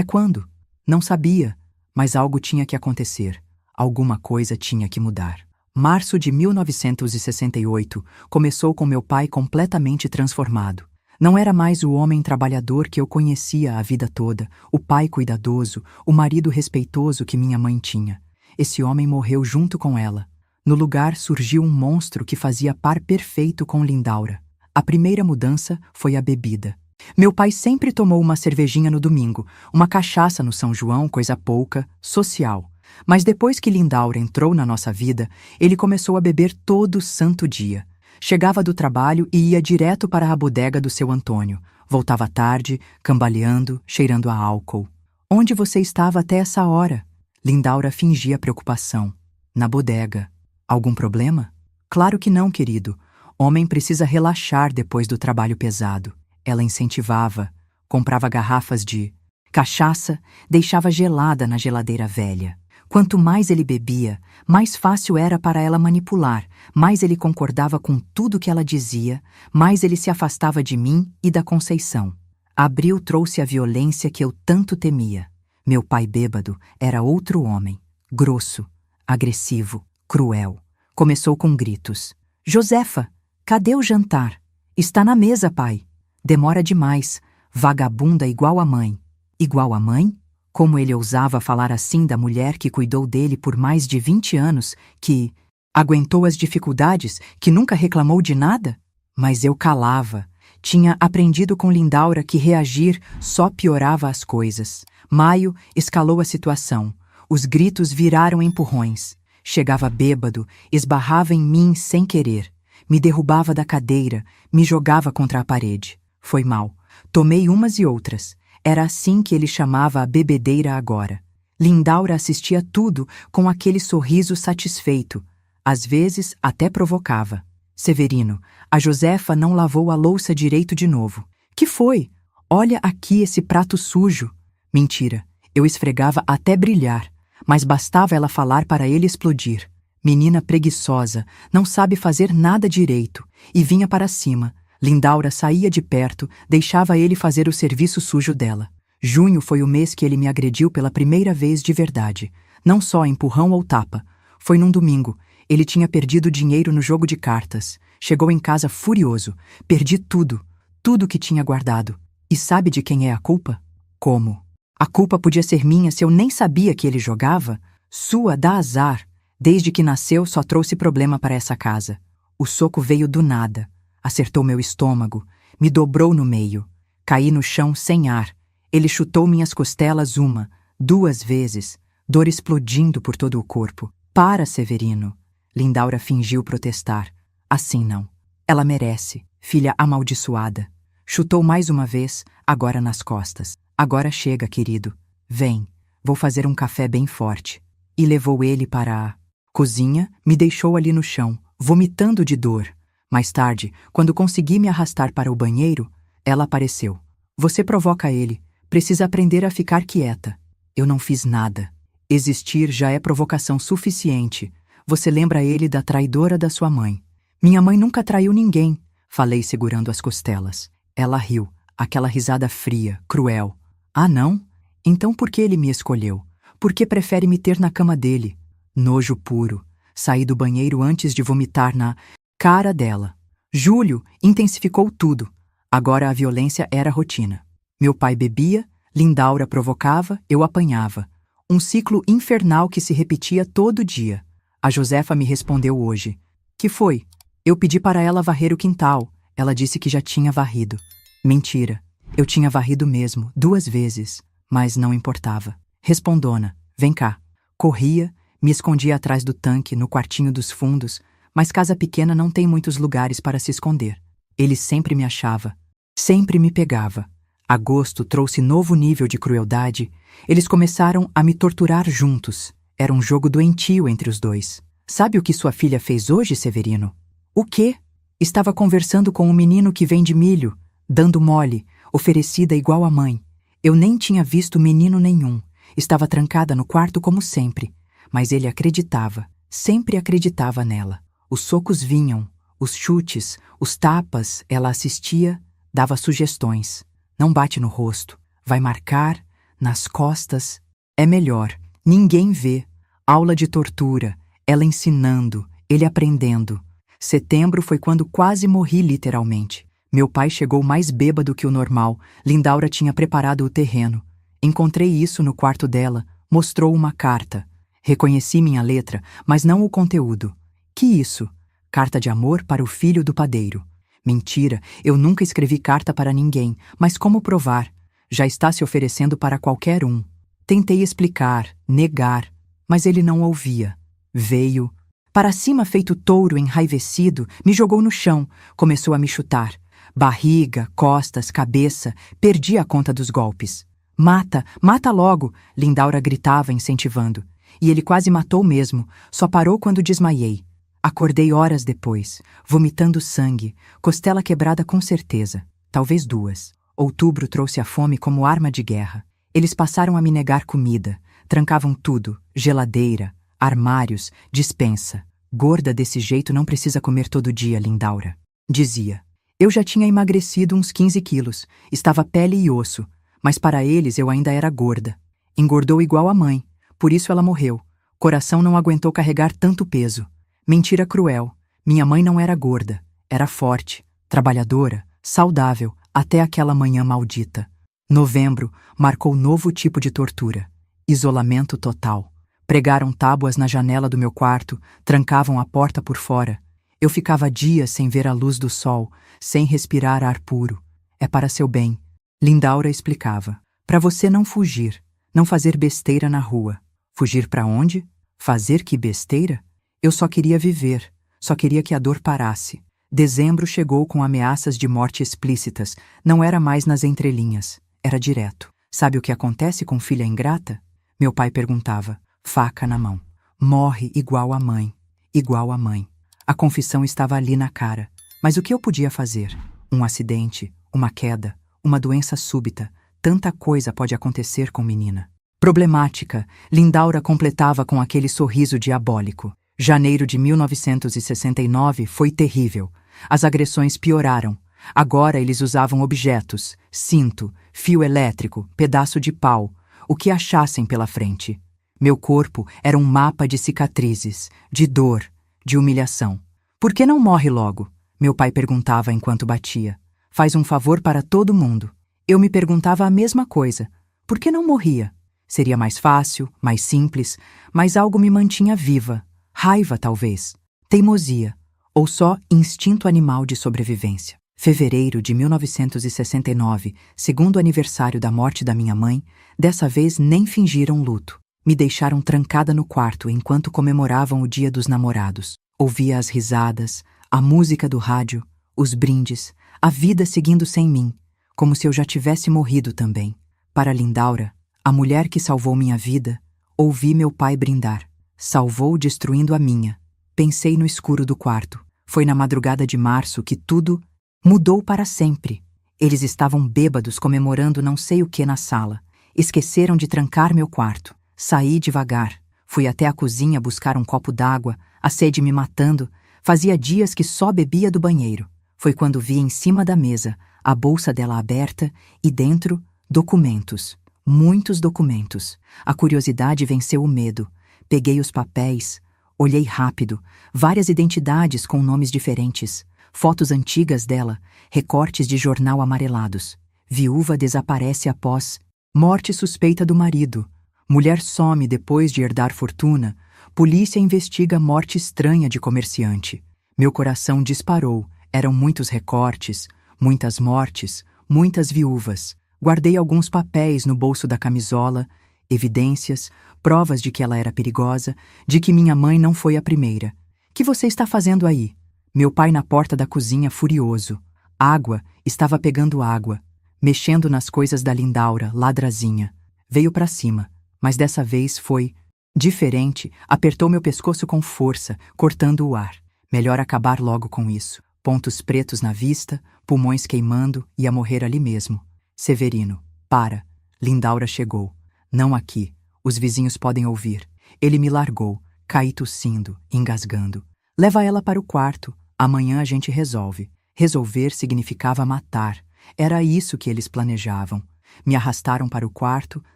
quando? Não sabia, mas algo tinha que acontecer, alguma coisa tinha que mudar. Março de 1968 começou com meu pai completamente transformado. Não era mais o homem trabalhador que eu conhecia a vida toda, o pai cuidadoso, o marido respeitoso que minha mãe tinha. Esse homem morreu junto com ela. No lugar surgiu um monstro que fazia par perfeito com Lindaura. A primeira mudança foi a bebida. Meu pai sempre tomou uma cervejinha no domingo, uma cachaça no São João, coisa pouca, social. Mas depois que Lindaura entrou na nossa vida, ele começou a beber todo santo dia. Chegava do trabalho e ia direto para a bodega do seu Antônio. Voltava tarde, cambaleando, cheirando a álcool. Onde você estava até essa hora? Lindaura fingia preocupação. Na bodega. Algum problema? Claro que não, querido. Homem precisa relaxar depois do trabalho pesado. Ela incentivava. Comprava garrafas de cachaça, deixava gelada na geladeira velha. Quanto mais ele bebia, mais fácil era para ela manipular, mais ele concordava com tudo que ela dizia, mais ele se afastava de mim e da Conceição. Abril trouxe a violência que eu tanto temia. Meu pai bêbado era outro homem, grosso, agressivo, cruel. Começou com gritos. Josefa, cadê o jantar? Está na mesa, pai. Demora demais, vagabunda igual a mãe. Igual a mãe? Como ele ousava falar assim da mulher que cuidou dele por mais de 20 anos, que aguentou as dificuldades, que nunca reclamou de nada? Mas eu calava. Tinha aprendido com Lindaura que reagir só piorava as coisas. Maio escalou a situação. Os gritos viraram empurrões. Chegava bêbado, esbarrava em mim sem querer. Me derrubava da cadeira, me jogava contra a parede. Foi mal. Tomei umas e outras. Era assim que ele chamava a bebedeira agora. Lindaura assistia tudo com aquele sorriso satisfeito. Às vezes até provocava. Severino, a Josefa não lavou a louça direito de novo. Que foi? Olha aqui esse prato sujo. Mentira, eu esfregava até brilhar, mas bastava ela falar para ele explodir. Menina preguiçosa, não sabe fazer nada direito, e vinha para cima. Lindaura saía de perto, deixava ele fazer o serviço sujo dela. Junho foi o mês que ele me agrediu pela primeira vez de verdade. Não só empurrão ou tapa. Foi num domingo. Ele tinha perdido dinheiro no jogo de cartas. Chegou em casa furioso. Perdi tudo. Tudo que tinha guardado. E sabe de quem é a culpa? Como? A culpa podia ser minha se eu nem sabia que ele jogava? Sua dá azar. Desde que nasceu só trouxe problema para essa casa. O soco veio do nada. Acertou meu estômago, me dobrou no meio. Caí no chão sem ar. Ele chutou minhas costelas 1, 2 vezes, dor explodindo por todo o corpo. Para, Severino. Lindaura fingiu protestar. Assim não. Ela merece, filha amaldiçoada. Chutou mais uma vez, agora nas costas. Agora chega, querido. Vem, vou fazer um café bem forte. E levou ele para a cozinha, me deixou ali no chão, vomitando de dor. Mais tarde, quando consegui me arrastar para o banheiro, ela apareceu. Você provoca ele. Precisa aprender a ficar quieta. Eu não fiz nada. Existir já é provocação suficiente. Você lembra ele da traidora da sua mãe. Minha mãe nunca traiu ninguém, falei segurando as costelas. Ela riu, aquela risada fria, cruel. Ah, não? Então por que ele me escolheu? Por que prefere me ter na cama dele? Nojo puro. Saí do banheiro antes de vomitar na cara dela. Julho intensificou tudo. Agora a violência era rotina. Meu pai bebia, Lindaura provocava, eu apanhava. Um ciclo infernal que se repetia todo dia. A Josefa me respondeu hoje. Que foi? Eu pedi para ela varrer o quintal. Ela disse que já tinha varrido. Mentira. Eu tinha varrido mesmo, 2 vezes, mas não importava. Respondona, vem cá. Corria, me escondia atrás do tanque, no quartinho dos fundos, mas casa pequena não tem muitos lugares para se esconder. Ele sempre me achava, sempre me pegava. Agosto trouxe novo nível de crueldade. Eles começaram a me torturar juntos. Era um jogo doentio entre os dois. Sabe o que sua filha fez hoje, Severino? O quê? Estava conversando com um menino que vende milho, dando mole, oferecida igual a mãe. Eu nem tinha visto menino nenhum. Estava trancada no quarto como sempre. Mas ele acreditava, sempre acreditava nela. Os socos vinham, os chutes, os tapas, ela assistia, dava sugestões. Não bate no rosto, vai marcar, nas costas. É melhor, ninguém vê. Aula de tortura, ela ensinando, ele aprendendo. Setembro foi quando quase morri literalmente. Meu pai chegou mais bêbado que o normal. Lindaura tinha preparado o terreno. Encontrei isso no quarto dela, mostrou uma carta. Reconheci minha letra, mas não o conteúdo. Que isso? Carta de amor para o filho do padeiro. Mentira, eu nunca escrevi carta para ninguém, mas como provar? Já está se oferecendo para qualquer um. Tentei explicar, negar, mas ele não ouvia. Veio. Para cima feito touro enraivecido, me jogou no chão, começou a me chutar. Barriga, costas, cabeça, perdi a conta dos golpes. Mata, mata logo, Lindaura gritava incentivando. E ele quase matou mesmo, só parou quando desmaiei. Acordei horas depois, vomitando sangue, costela quebrada com certeza, talvez 2. Outubro trouxe a fome como arma de guerra. Eles passaram a me negar comida, trancavam tudo, geladeira, armários, despensa. Gorda desse jeito não precisa comer todo dia, Lindaura. Dizia. Eu já tinha emagrecido uns 15 quilos, estava pele e osso, mas para eles eu ainda era gorda. Engordou igual a mãe, por isso ela morreu. Coração não aguentou carregar tanto peso. Mentira cruel. Minha mãe não era gorda, era forte, trabalhadora, saudável, até aquela manhã maldita. Novembro marcou novo tipo de tortura. Isolamento total. Pregaram tábuas na janela do meu quarto, trancavam a porta por fora. Eu ficava dias sem ver a luz do sol, sem respirar ar puro. É para seu bem. Lindaura explicava. Para você não fugir, não fazer besteira na rua. Fugir para onde? Fazer que besteira? Eu só queria viver, só queria que a dor parasse. Dezembro chegou com ameaças de morte explícitas, não era mais nas entrelinhas, era direto. Sabe o que acontece com filha ingrata? Meu pai perguntava, faca na mão. Morre igual a mãe, igual a mãe. A confissão estava ali na cara, mas o que eu podia fazer? Um acidente, uma queda, uma doença súbita, tanta coisa pode acontecer com menina. Problemática, Lindaura completava com aquele sorriso diabólico. Janeiro de 1969 foi terrível. As agressões pioraram. Agora eles usavam objetos, cinto, fio elétrico, pedaço de pau, o que achassem pela frente. Meu corpo era um mapa de cicatrizes, de dor, de humilhação. Por que não morre logo? Meu pai perguntava enquanto batia. Faz um favor para todo mundo. Eu me perguntava a mesma coisa. Por que não morria? Seria mais fácil, mais simples, mas algo me mantinha viva. Raiva, talvez. Teimosia. Ou só instinto animal de sobrevivência. Fevereiro de 1969, segundo aniversário da morte da minha mãe, dessa vez nem fingiram luto. Me deixaram trancada no quarto enquanto comemoravam o Dia dos Namorados. Ouvia as risadas, a música do rádio, os brindes, a vida seguindo sem mim, como se eu já tivesse morrido também. Para Lindaura, a mulher que salvou minha vida, ouvi meu pai brindar. Salvou destruindo a minha. Pensei no escuro do quarto. Foi na madrugada de março que tudo mudou para sempre. Eles estavam bêbados comemorando não sei o que na sala. Esqueceram de trancar meu quarto. Saí devagar. Fui até a cozinha buscar um copo d'água, a sede me matando. Fazia dias que só bebia do banheiro. Foi quando vi em cima da mesa a bolsa dela aberta e dentro documentos. Muitos documentos. A curiosidade venceu o medo. Peguei os papéis, olhei rápido, várias identidades com nomes diferentes, fotos antigas dela, recortes de jornal amarelados. Viúva desaparece após morte suspeita do marido. Mulher some depois de herdar fortuna. Polícia investiga morte estranha de comerciante. Meu coração disparou. Eram muitos recortes, muitas mortes, muitas viúvas. Guardei alguns papéis no bolso da camisola, evidências, provas de que ela era perigosa, de que minha mãe não foi a primeira. Que você está fazendo aí? Meu pai na porta da cozinha furioso. Água, estava pegando água. Mexendo nas coisas da Lindaura, ladrazinha. Veio para cima, mas dessa vez foi diferente, apertou meu pescoço com força, cortando o ar. Melhor acabar logo com isso. Pontos pretos na vista, pulmões queimando, ia morrer ali mesmo. Severino, para. Lindaura chegou. Não aqui. Os vizinhos podem ouvir. Ele me largou. Caí tossindo, engasgando. Leva ela para o quarto. Amanhã a gente resolve. Resolver significava matar. Era isso que eles planejavam. Me arrastaram para o quarto,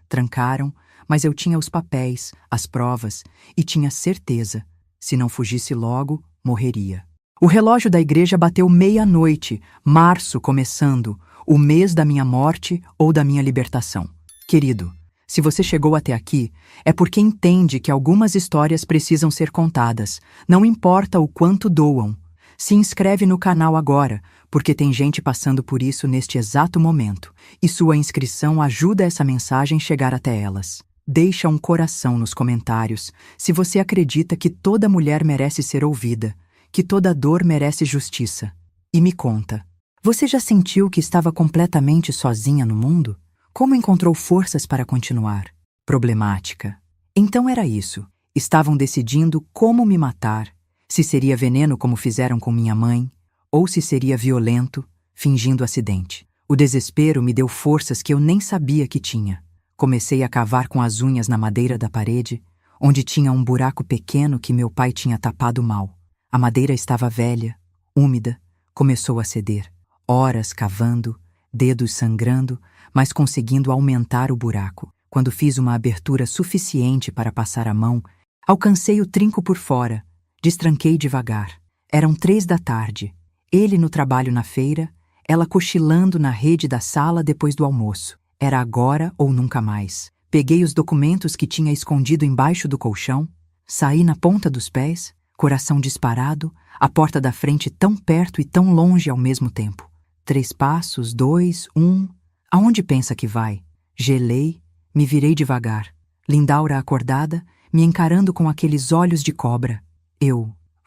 trancaram, mas eu tinha os papéis, as provas, e tinha certeza. Se não fugisse logo, morreria. O relógio da igreja bateu meia-noite, março começando, o mês da minha morte ou da minha libertação. Querido, se você chegou até aqui, é porque entende que algumas histórias precisam ser contadas, não importa o quanto doam. Se inscreve no canal agora, porque tem gente passando por isso neste exato momento, e sua inscrição ajuda essa mensagem chegar até elas. Deixa um coração nos comentários se você acredita que toda mulher merece ser ouvida, que toda dor merece justiça. E me conta, você já sentiu que estava completamente sozinha no mundo? Como encontrou forças para continuar? Problemática. Então era isso. Estavam decidindo como me matar, se seria veneno como fizeram com minha mãe, ou se seria violento, fingindo acidente. O desespero me deu forças que eu nem sabia que tinha. Comecei a cavar com as unhas na madeira da parede, onde tinha um buraco pequeno que meu pai tinha tapado mal. A madeira estava velha, úmida, começou a ceder. Horas cavando, dedos sangrando, mas conseguindo aumentar o buraco. Quando fiz uma abertura suficiente para passar a mão, alcancei o trinco por fora. Destranquei devagar. Eram 3 da tarde. Ele no trabalho na feira, ela cochilando na rede da sala depois do almoço. Era agora ou nunca mais. Peguei os documentos que tinha escondido embaixo do colchão, saí na ponta dos pés, coração disparado, a porta da frente tão perto e tão longe ao mesmo tempo. 3 passos, 2, 1... Aonde pensa que vai? Gelei, me virei devagar. Lindaura acordada, me encarando com aqueles olhos de cobra.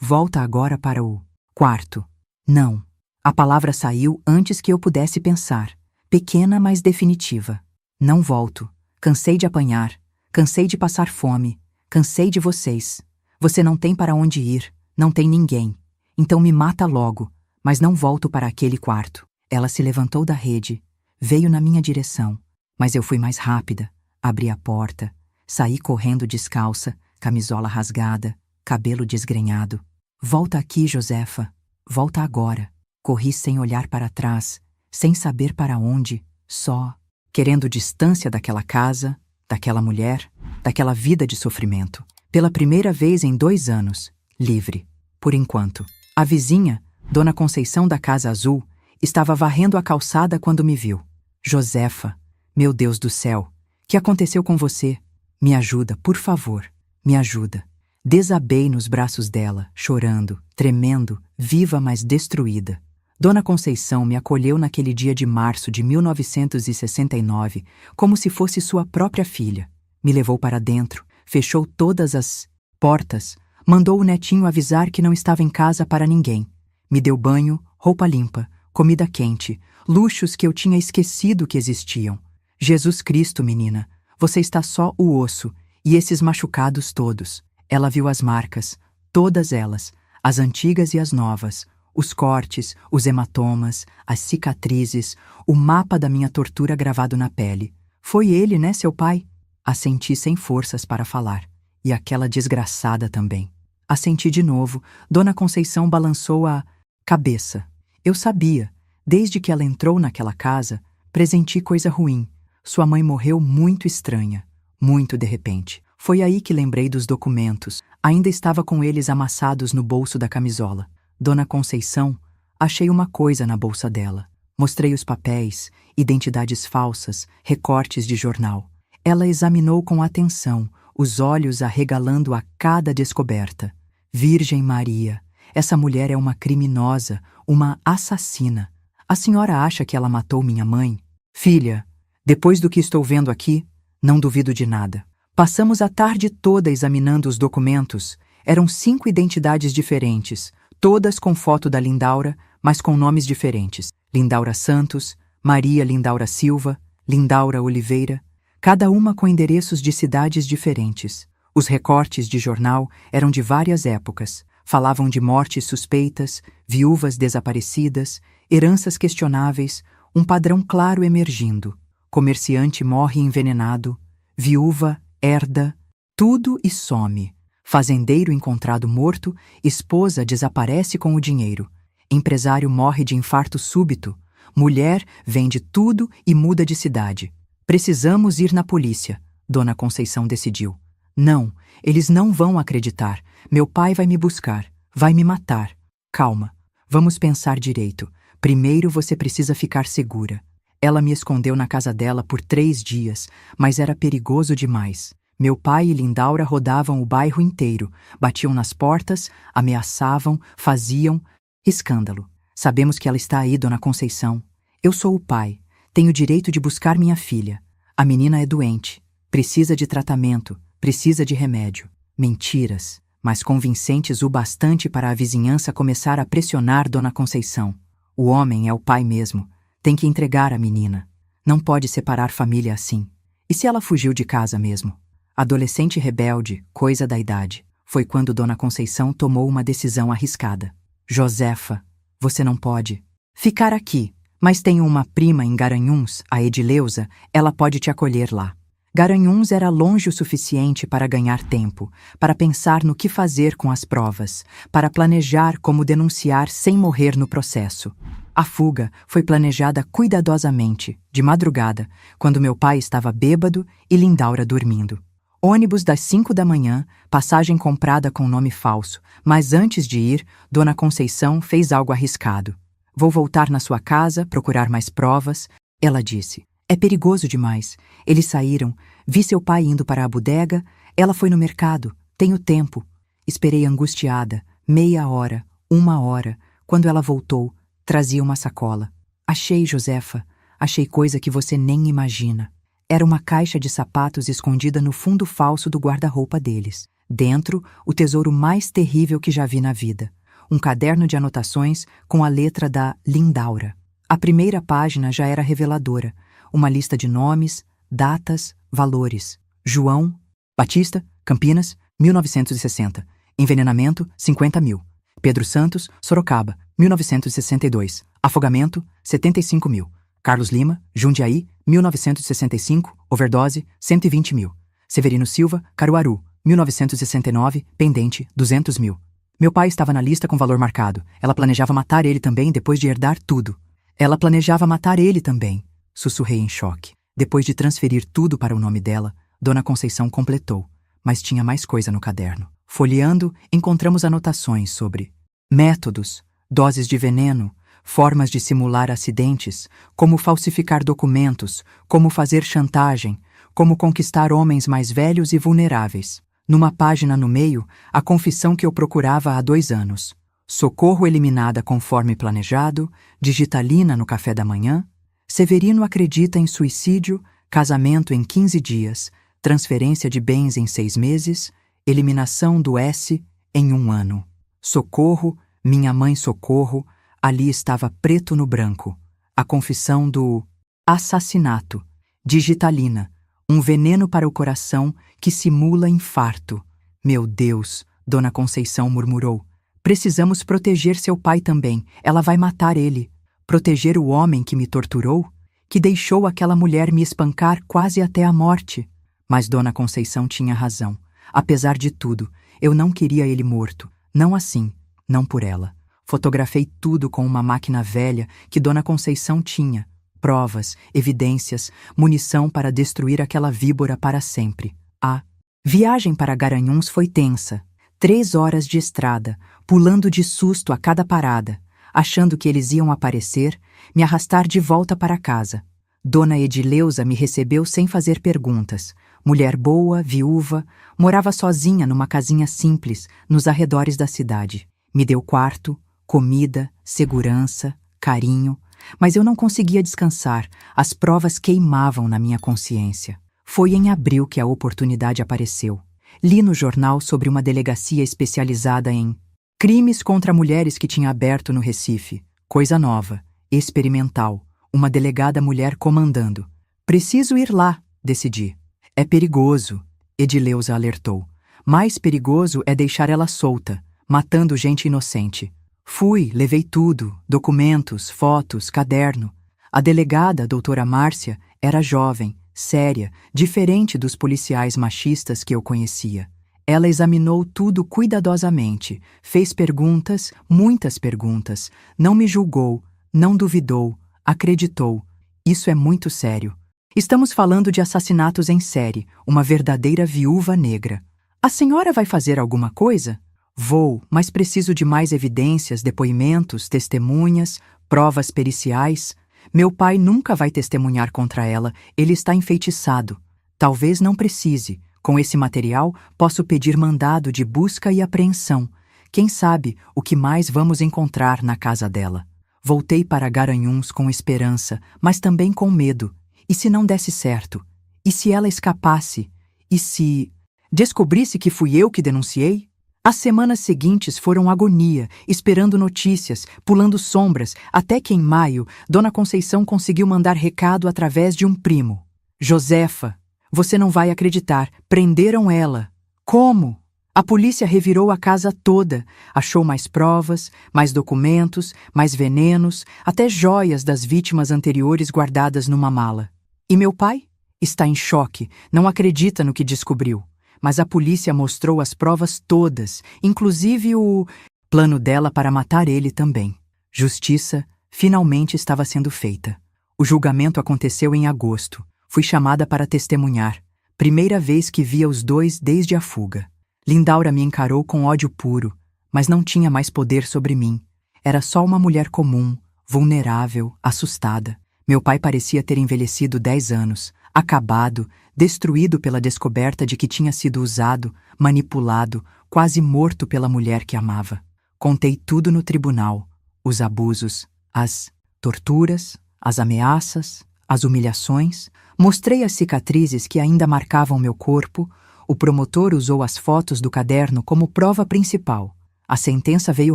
Volta agora para o quarto. Não. A palavra saiu antes que eu pudesse pensar. Pequena, mas definitiva. Não volto. Cansei de apanhar. Cansei de passar fome. Cansei de vocês. Você não tem para onde ir. Não tem ninguém. Então me mata logo. Mas não volto para aquele quarto. Ela se levantou da rede. Veio na minha direção. Mas eu fui mais rápida. Abri a porta. Saí correndo descalça, camisola rasgada, cabelo desgrenhado. Volta aqui, Josefa. Volta agora. Corri sem olhar para trás, sem saber para onde, só, querendo distância daquela casa, daquela mulher, daquela vida de sofrimento. Pela primeira vez em 2 anos, livre, por enquanto. A vizinha, Dona Conceição da Casa Azul, estava varrendo a calçada quando me viu. Josefa, meu Deus do céu, que aconteceu com você? Me ajuda, por favor, me ajuda. Desabei nos braços dela, chorando, tremendo, viva mas destruída. Dona Conceição me acolheu naquele dia de março de 1969, como se fosse sua própria filha. Me levou para dentro, fechou todas as portas, mandou o netinho avisar que não estava em casa para ninguém. Me deu banho, roupa limpa, comida quente, luxos que eu tinha esquecido que existiam. Jesus Cristo, menina, você está só o osso, e esses machucados todos. Ela viu as marcas, todas elas, as antigas e as novas, os cortes, os hematomas, as cicatrizes, o mapa da minha tortura gravado na pele. Foi ele, né, seu pai? Assenti sem forças para falar. E aquela desgraçada também. Assenti de novo. Dona Conceição balançou a cabeça. Eu sabia. Desde que ela entrou naquela casa, pressenti coisa ruim. Sua mãe morreu muito estranha. Muito de repente. Foi aí que lembrei dos documentos. Ainda estava com eles amassados no bolso da camisola. Dona Conceição, achei uma coisa na bolsa dela. Mostrei os papéis, identidades falsas, recortes de jornal. Ela examinou com atenção, os olhos arregalando a cada descoberta. Virgem Maria, Essa mulher é uma criminosa, uma assassina. A senhora acha que ela matou minha mãe? Filha, depois do que estou vendo aqui, não duvido de nada. Passamos a tarde toda examinando os documentos. Eram 5 identidades diferentes, todas com foto da Lindaura, mas com nomes diferentes. Lindaura Santos, Maria Lindaura Silva, Lindaura Oliveira, cada uma com endereços de cidades diferentes. Os recortes de jornal eram de várias épocas. Falavam de mortes suspeitas, viúvas desaparecidas, heranças questionáveis, um padrão claro emergindo. Comerciante morre envenenado, viúva herda, tudo e some. Fazendeiro encontrado morto, esposa desaparece com o dinheiro. Empresário morre de infarto súbito. Mulher vende tudo e muda de cidade. Precisamos ir na polícia, Dona Conceição decidiu. Não, eles não vão acreditar. Meu pai vai me buscar, vai me matar. Calma, vamos pensar direito. Primeiro você precisa ficar segura. Ela me escondeu na casa dela por 3 dias, mas era perigoso demais. Meu pai e Lindaura rodavam o bairro inteiro, batiam nas portas, ameaçavam, faziam escândalo. Sabemos que ela está aí, Dona Conceição. Eu sou o pai. Tenho direito de buscar minha filha. A menina é doente. Precisa de tratamento. Precisa de remédio. Mentiras, mas convincentes o bastante para a vizinhança começar a pressionar Dona Conceição. O homem é o pai mesmo. Tem que entregar a menina. Não pode separar família assim. E se ela fugiu de casa mesmo? Adolescente rebelde, coisa da idade. Foi quando Dona Conceição tomou uma decisão arriscada. Josefa, você não pode ficar aqui, mas tenho uma prima em Garanhuns, a Edileuza, ela pode te acolher lá. Garanhuns era longe o suficiente para ganhar tempo, para pensar no que fazer com as provas, para planejar como denunciar sem morrer no processo. A fuga foi planejada cuidadosamente, de madrugada, quando meu pai estava bêbado e Lindaura dormindo. Ônibus das 5 da manhã, passagem comprada com nome falso, mas antes de ir, Dona Conceição fez algo arriscado. Vou voltar na sua casa, procurar mais provas. Ela disse. É perigoso demais. Eles saíram. Vi seu pai indo para a bodega. Ela foi no mercado. Tenho tempo. Esperei angustiada. 30 minutos, 1 hora. Quando ela voltou, trazia uma sacola. Achei, Josefa. Achei coisa que você nem imagina. Era uma caixa de sapatos escondida no fundo falso do guarda-roupa deles. Dentro, o tesouro mais terrível que já vi na vida. Um caderno de anotações com a letra da Lindaura. A primeira página já era reveladora. Uma lista de nomes, datas, valores. João Batista, Campinas, 1960. Envenenamento, 50 mil. Pedro Santos, Sorocaba, 1962. Afogamento, 75 mil. Carlos Lima, Jundiaí, 1965. Overdose, 120 mil. Severino Silva, Caruaru, 1969. Pendente, 200 mil. Meu pai estava na lista com valor marcado. Ela planejava matar ele também depois de herdar tudo. Ela planejava matar ele também. Sussurrei em choque. Depois de transferir tudo para o nome dela, Dona Conceição completou. Mas tinha mais coisa no caderno. Folheando, encontramos anotações sobre métodos, doses de veneno, formas de simular acidentes, como falsificar documentos, como fazer chantagem, como conquistar homens mais velhos e vulneráveis. Numa página no meio, a confissão que eu procurava há 2 anos. Socorro eliminada conforme planejado, digitalina no café da manhã. Severino acredita em suicídio, casamento em 15 dias, transferência de bens em 6 meses, eliminação do S em 1 ano. Socorro, minha mãe socorro, ali estava preto no branco. A confissão do assassinato. Digitalina, um veneno para o coração que simula infarto. Meu Deus, Dona Conceição murmurou. Precisamos proteger seu pai também. Ela vai matar ele. Proteger o homem que me torturou? Que deixou aquela mulher me espancar quase até a morte. Mas Dona Conceição tinha razão. Apesar de tudo, eu não queria ele morto. Não assim, não por ela. Fotografei tudo com uma máquina velha que Dona Conceição tinha. Provas, evidências, munição para destruir aquela víbora para sempre. A viagem para Garanhuns foi tensa. 3 horas de estrada, pulando de susto a cada parada, achando que eles iam aparecer, me arrastar de volta para casa. Dona Edileuza me recebeu sem fazer perguntas. Mulher boa, viúva, morava sozinha numa casinha simples, nos arredores da cidade. Me deu quarto, comida, segurança, carinho, mas eu não conseguia descansar, as provas queimavam na minha consciência. Foi em abril que a oportunidade apareceu. Li no jornal sobre uma delegacia especializada em crimes contra mulheres que tinha aberto no Recife. Coisa nova, experimental, uma delegada mulher comandando. Preciso ir lá, decidi. É perigoso, Edileuza alertou. Mais perigoso é deixar ela solta, matando gente inocente. Fui, levei tudo, documentos, fotos, caderno. A delegada, doutora Márcia, era jovem, séria, diferente dos policiais machistas que eu conhecia. Ela examinou tudo cuidadosamente, fez perguntas, muitas perguntas, não me julgou, não duvidou, acreditou. Isso é muito sério. Estamos falando de assassinatos em série, uma verdadeira viúva negra. A senhora vai fazer alguma coisa? Vou, mas preciso de mais evidências, depoimentos, testemunhas, provas periciais. Meu pai nunca vai testemunhar contra ela, ele está enfeitiçado. Talvez não precise. Com esse material, posso pedir mandado de busca e apreensão. Quem sabe o que mais vamos encontrar na casa dela. Voltei para Garanhuns com esperança, mas também com medo. E se não desse certo? E se ela escapasse? E se descobrisse que fui eu que denunciei? As semanas seguintes foram agonia, esperando notícias, pulando sombras, até que em maio, Dona Conceição conseguiu mandar recado através de um primo. Josefa, você não vai acreditar, prenderam ela. Como? A polícia revirou a casa toda, achou mais provas, mais documentos, mais venenos, até joias das vítimas anteriores guardadas numa mala. E meu pai? Está em choque, não acredita no que descobriu. Mas a polícia mostrou as provas todas, inclusive o plano dela para matar ele também. Justiça finalmente estava sendo feita. O julgamento aconteceu em agosto. Fui chamada para testemunhar. Primeira vez que via os dois desde a fuga. Lindaura me encarou com ódio puro, mas não tinha mais poder sobre mim. Era só uma mulher comum, vulnerável, assustada. Meu pai parecia ter envelhecido 10 anos, acabado, destruído pela descoberta de que tinha sido usado, manipulado, quase morto pela mulher que amava. Contei tudo no tribunal, os abusos, as torturas, as ameaças, as humilhações. Mostrei as cicatrizes que ainda marcavam meu corpo. O promotor usou as fotos do caderno como prova principal. A sentença veio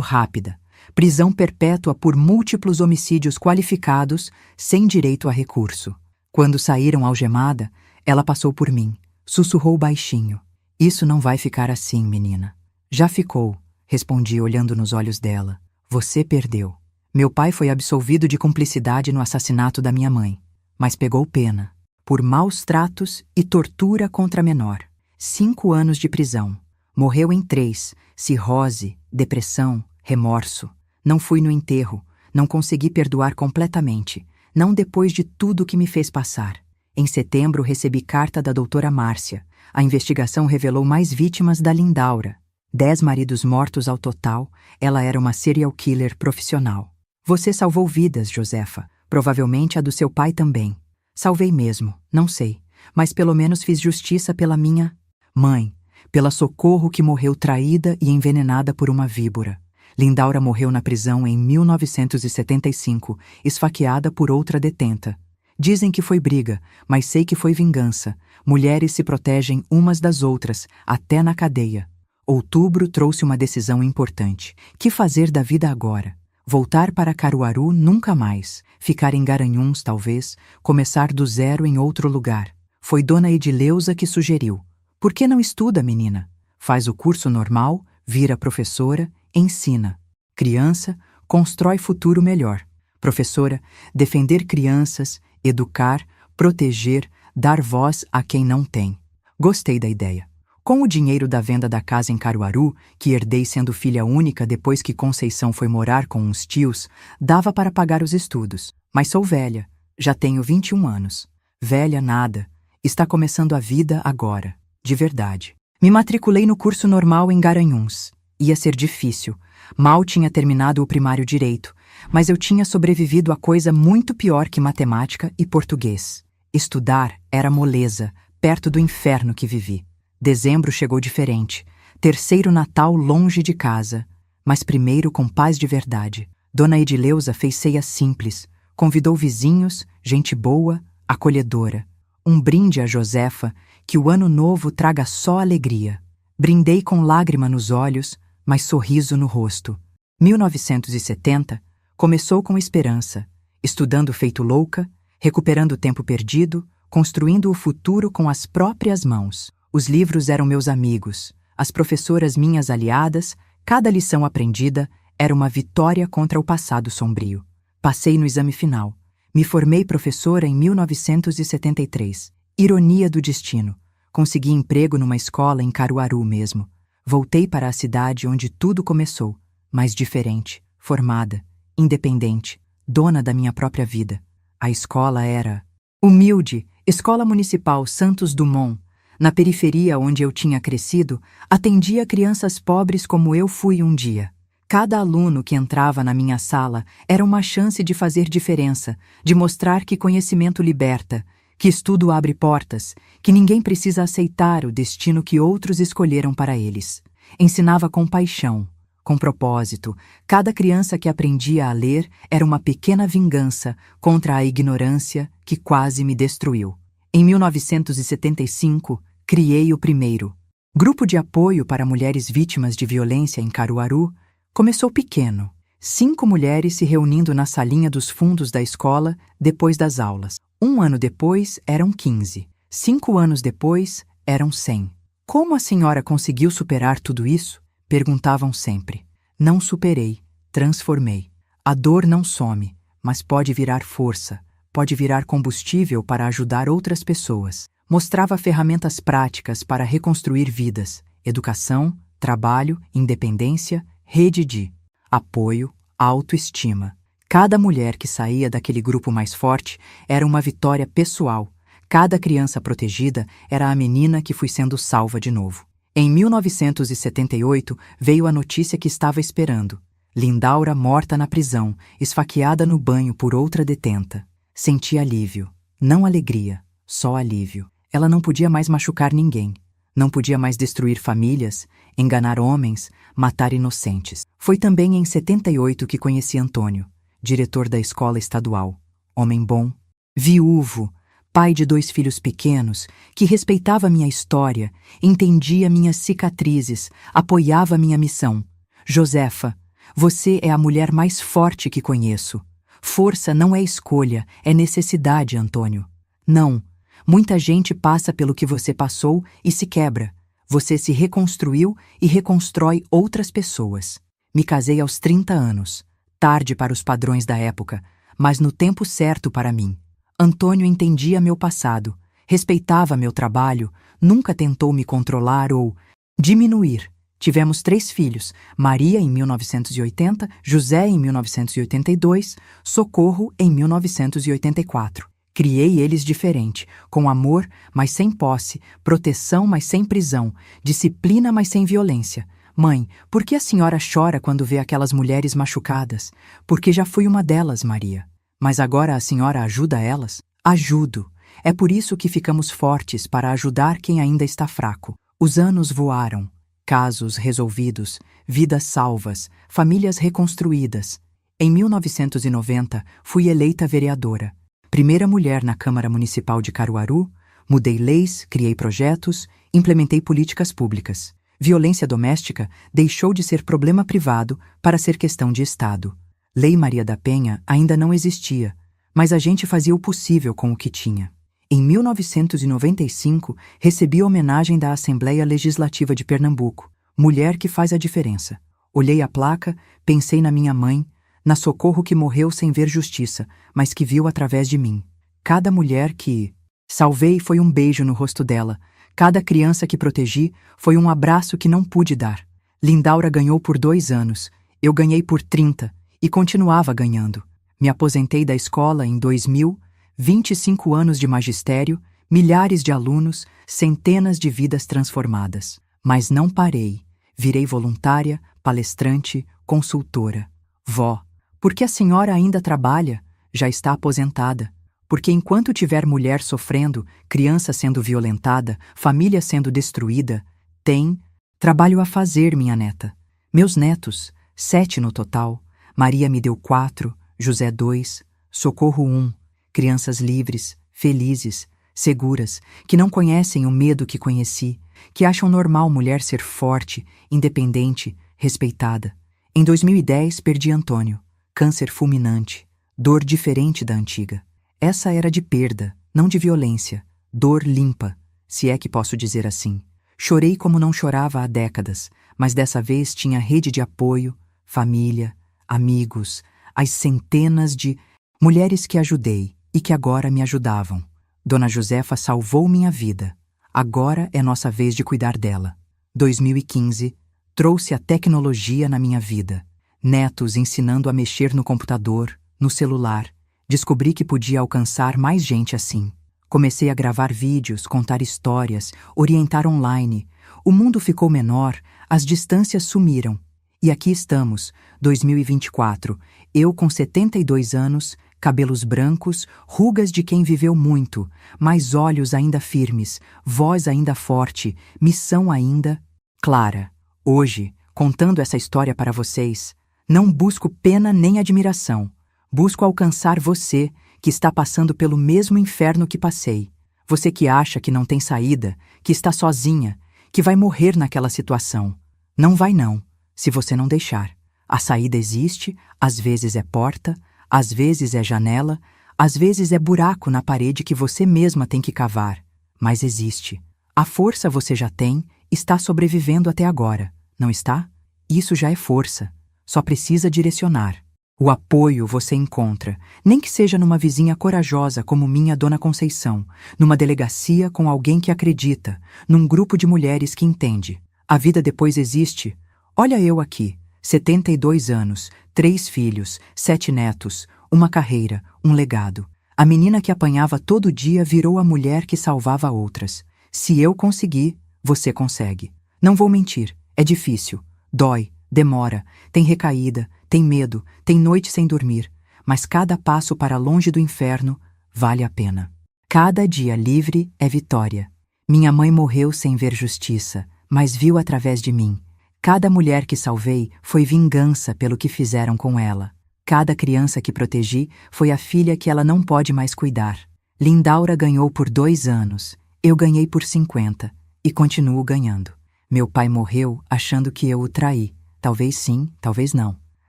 rápida. Prisão perpétua por múltiplos homicídios qualificados, sem direito a recurso. Quando saíram algemada, ela passou por mim, sussurrou baixinho. Isso não vai ficar assim, menina. Já ficou, respondi olhando nos olhos dela. Você perdeu. Meu pai foi absolvido de cumplicidade no assassinato da minha mãe, mas pegou pena, por maus tratos e tortura contra a menor. 5 anos de prisão. Morreu em 3, cirrose, depressão, remorso. Não fui no enterro, não consegui perdoar completamente, não depois de tudo que me fez passar. Em setembro recebi carta da doutora Márcia. A investigação revelou mais vítimas da Lindaura. 10 maridos mortos ao total, ela era uma serial killer profissional. Você salvou vidas, Josefa, provavelmente a do seu pai também. Salvei mesmo, não sei, mas pelo menos fiz justiça pela minha mãe, pela Socorro que morreu traída e envenenada por uma víbora. Lindaura morreu na prisão em 1975, esfaqueada por outra detenta. Dizem que foi briga, mas sei que foi vingança. Mulheres se protegem umas das outras, até na cadeia. Outubro trouxe uma decisão importante. Que fazer da vida agora? Voltar para Caruaru nunca mais. Ficar em Garanhuns, talvez. Começar do zero em outro lugar. Foi Dona Edileuza que sugeriu. Por que não estuda, menina? Faz o curso normal, vira professora, ensina. Criança, constrói futuro melhor. Professora, defender crianças, educar, proteger, dar voz a quem não tem. Gostei da ideia. Com o dinheiro da venda da casa em Caruaru, que herdei sendo filha única depois que Conceição foi morar com uns tios, dava para pagar os estudos. Mas sou velha, já tenho 21 anos. Velha nada, está começando a vida agora, de verdade. Me matriculei no curso normal em Garanhuns. Ia ser difícil. Mal tinha terminado o primário direito, mas eu tinha sobrevivido a coisa muito pior que matemática e português. Estudar era moleza, perto do inferno que vivi. Dezembro chegou diferente. Terceiro Natal longe de casa. mas primeiro com paz de verdade. Dona Edileuza fez ceia simples, convidou vizinhos, gente boa, acolhedora. Um brinde a Josefa, que o ano novo traga só alegria. Brindei com lágrima nos olhos, mas sorriso no rosto. 1970 começou com esperança, estudando feito louca, recuperando o tempo perdido, construindo o futuro com as próprias mãos. Os livros eram meus amigos, as professoras minhas aliadas, cada lição aprendida era uma vitória contra o passado sombrio. Passei no exame final. Me formei professora em 1973. Ironia do destino. Consegui emprego numa escola em Caruaru mesmo. Voltei para a cidade onde tudo começou, mas diferente, formada, independente, dona da minha própria vida. A escola era humilde, Escola Municipal Santos Dumont. Na periferia onde eu tinha crescido, atendia crianças pobres como eu fui um dia. Cada aluno que entrava na minha sala era uma chance de fazer diferença, de mostrar que conhecimento liberta, que estudo abre portas, que ninguém precisa aceitar o destino que outros escolheram para eles. Ensinava com paixão, com propósito. Cada criança que aprendia a ler era uma pequena vingança contra a ignorância que quase me destruiu. Em 1975, criei o primeiro grupo de apoio para mulheres vítimas de violência em Caruaru. Começou pequeno, 5 mulheres se reunindo na salinha dos fundos da escola depois das aulas. 1 ano depois, eram 15. 5 anos depois, eram 100. Como a senhora conseguiu superar tudo isso? Perguntavam sempre. Não superei, transformei. A dor não some, mas pode virar força, pode virar combustível para ajudar outras pessoas. Mostrava ferramentas práticas para reconstruir vidas, educação, trabalho, independência, rede de apoio, autoestima. Cada mulher que saía daquele grupo mais forte era uma vitória pessoal. Cada criança protegida era a menina que fui sendo salva de novo. Em 1978, veio a notícia que estava esperando. Lindaura morta na prisão, esfaqueada no banho por outra detenta. Senti alívio. Não alegria, só alívio. Ela não podia mais machucar ninguém. Não podia mais destruir famílias, enganar homens, matar inocentes. Foi também em 78 que conheci Antônio, diretor da escola estadual. Homem bom, viúvo, pai de 2 filhos pequenos, que respeitava minha história, entendia minhas cicatrizes, apoiava minha missão. Josefa, você é a mulher mais forte que conheço. Força não é escolha, é necessidade, Antônio. Não, muita gente passa pelo que você passou e se quebra. Você se reconstruiu e reconstrói outras pessoas. Me casei aos 30 anos, tarde para os padrões da época, mas no tempo certo para mim. Antônio entendia meu passado, respeitava meu trabalho, nunca tentou me controlar ou diminuir. Tivemos 3 filhos, Maria em 1980, José em 1982, Socorro em 1984. Criei eles diferente, com amor, mas sem posse, proteção, mas sem prisão, disciplina, mas sem violência. Mãe, por que a senhora chora quando vê aquelas mulheres machucadas? Porque já fui uma delas, Maria. Mas agora a senhora ajuda elas? Ajudo. É por isso que ficamos fortes para ajudar quem ainda está fraco. Os anos voaram. Casos resolvidos, vidas salvas, famílias reconstruídas. Em 1990, fui eleita vereadora. Primeira mulher na Câmara Municipal de Caruaru, mudei leis, criei projetos, implementei políticas públicas. Violência doméstica deixou de ser problema privado para ser questão de Estado. Lei Maria da Penha ainda não existia, mas a gente fazia o possível com o que tinha. Em 1995, recebi a homenagem da Assembleia Legislativa de Pernambuco, Mulher que faz a diferença. Olhei a placa, pensei na minha mãe, na Socorro que morreu sem ver justiça, mas que viu através de mim. Cada mulher que salvei foi um beijo no rosto dela. Cada criança que protegi foi um abraço que não pude dar. Lindaura ganhou por 2 anos, eu ganhei por 30 e continuava ganhando. Me aposentei da escola em 2000, 25 anos de magistério, milhares de alunos, centenas de vidas transformadas. Mas não parei. Virei voluntária, palestrante, consultora. Vó, por que a senhora ainda trabalha? Já está aposentada. Porque enquanto tiver mulher sofrendo, criança sendo violentada, família sendo destruída, tem trabalho a fazer, minha neta. Meus netos, 7 no total. Maria me deu 4, José 2, Socorro 1. Crianças livres, felizes, seguras, que não conhecem o medo que conheci, que acham normal mulher ser forte, independente, respeitada. Em 2010, perdi Antônio. Câncer fulminante. Dor diferente da antiga. Essa era de perda, não de violência. Dor limpa, se é que posso dizer assim. Chorei como não chorava há décadas, mas dessa vez tinha rede de apoio, família, amigos, as centenas de mulheres que ajudei e que agora me ajudavam. Dona Josefa salvou minha vida. Agora é nossa vez de cuidar dela. 2015 trouxe a tecnologia na minha vida. Netos ensinando a mexer no computador, no celular. Descobri que podia alcançar mais gente assim. Comecei a gravar vídeos, contar histórias, orientar online. O mundo ficou menor, as distâncias sumiram. E aqui estamos, 2024, eu com 72 anos, cabelos brancos, rugas de quem viveu muito, mas olhos ainda firmes, voz ainda forte, missão ainda clara. Hoje, contando essa história para vocês, não busco pena nem admiração. Busco alcançar você, que está passando pelo mesmo inferno que passei. Você que acha que não tem saída, que está sozinha, que vai morrer naquela situação. Não vai não, se você não deixar. A saída existe, às vezes é porta, às vezes é janela, às vezes é buraco na parede que você mesma tem que cavar. Mas existe. A força você já tem, está sobrevivendo até agora, não está? Isso já é força. Só precisa direcionar. O apoio você encontra, nem que seja numa vizinha corajosa como minha Dona Conceição, numa delegacia com alguém que acredita, num grupo de mulheres que entende. A vida depois existe. Olha eu aqui, 72 anos, 3 filhos, 7 netos, uma carreira, um legado. A menina que apanhava todo dia virou a mulher que salvava outras. Se eu conseguir, você consegue. Não vou mentir, é difícil, dói, demora, tem recaída, tem medo, tem noite sem dormir, mas cada passo para longe do inferno vale a pena. Cada dia livre é vitória. Minha mãe morreu sem ver justiça, mas viu através de mim. Cada mulher que salvei foi vingança pelo que fizeram com ela. Cada criança que protegi foi a filha que ela não pode mais cuidar. Lindaura ganhou por 2 anos, eu ganhei por 50 e continuo ganhando. Meu pai morreu achando que eu o traí. Talvez sim, talvez não.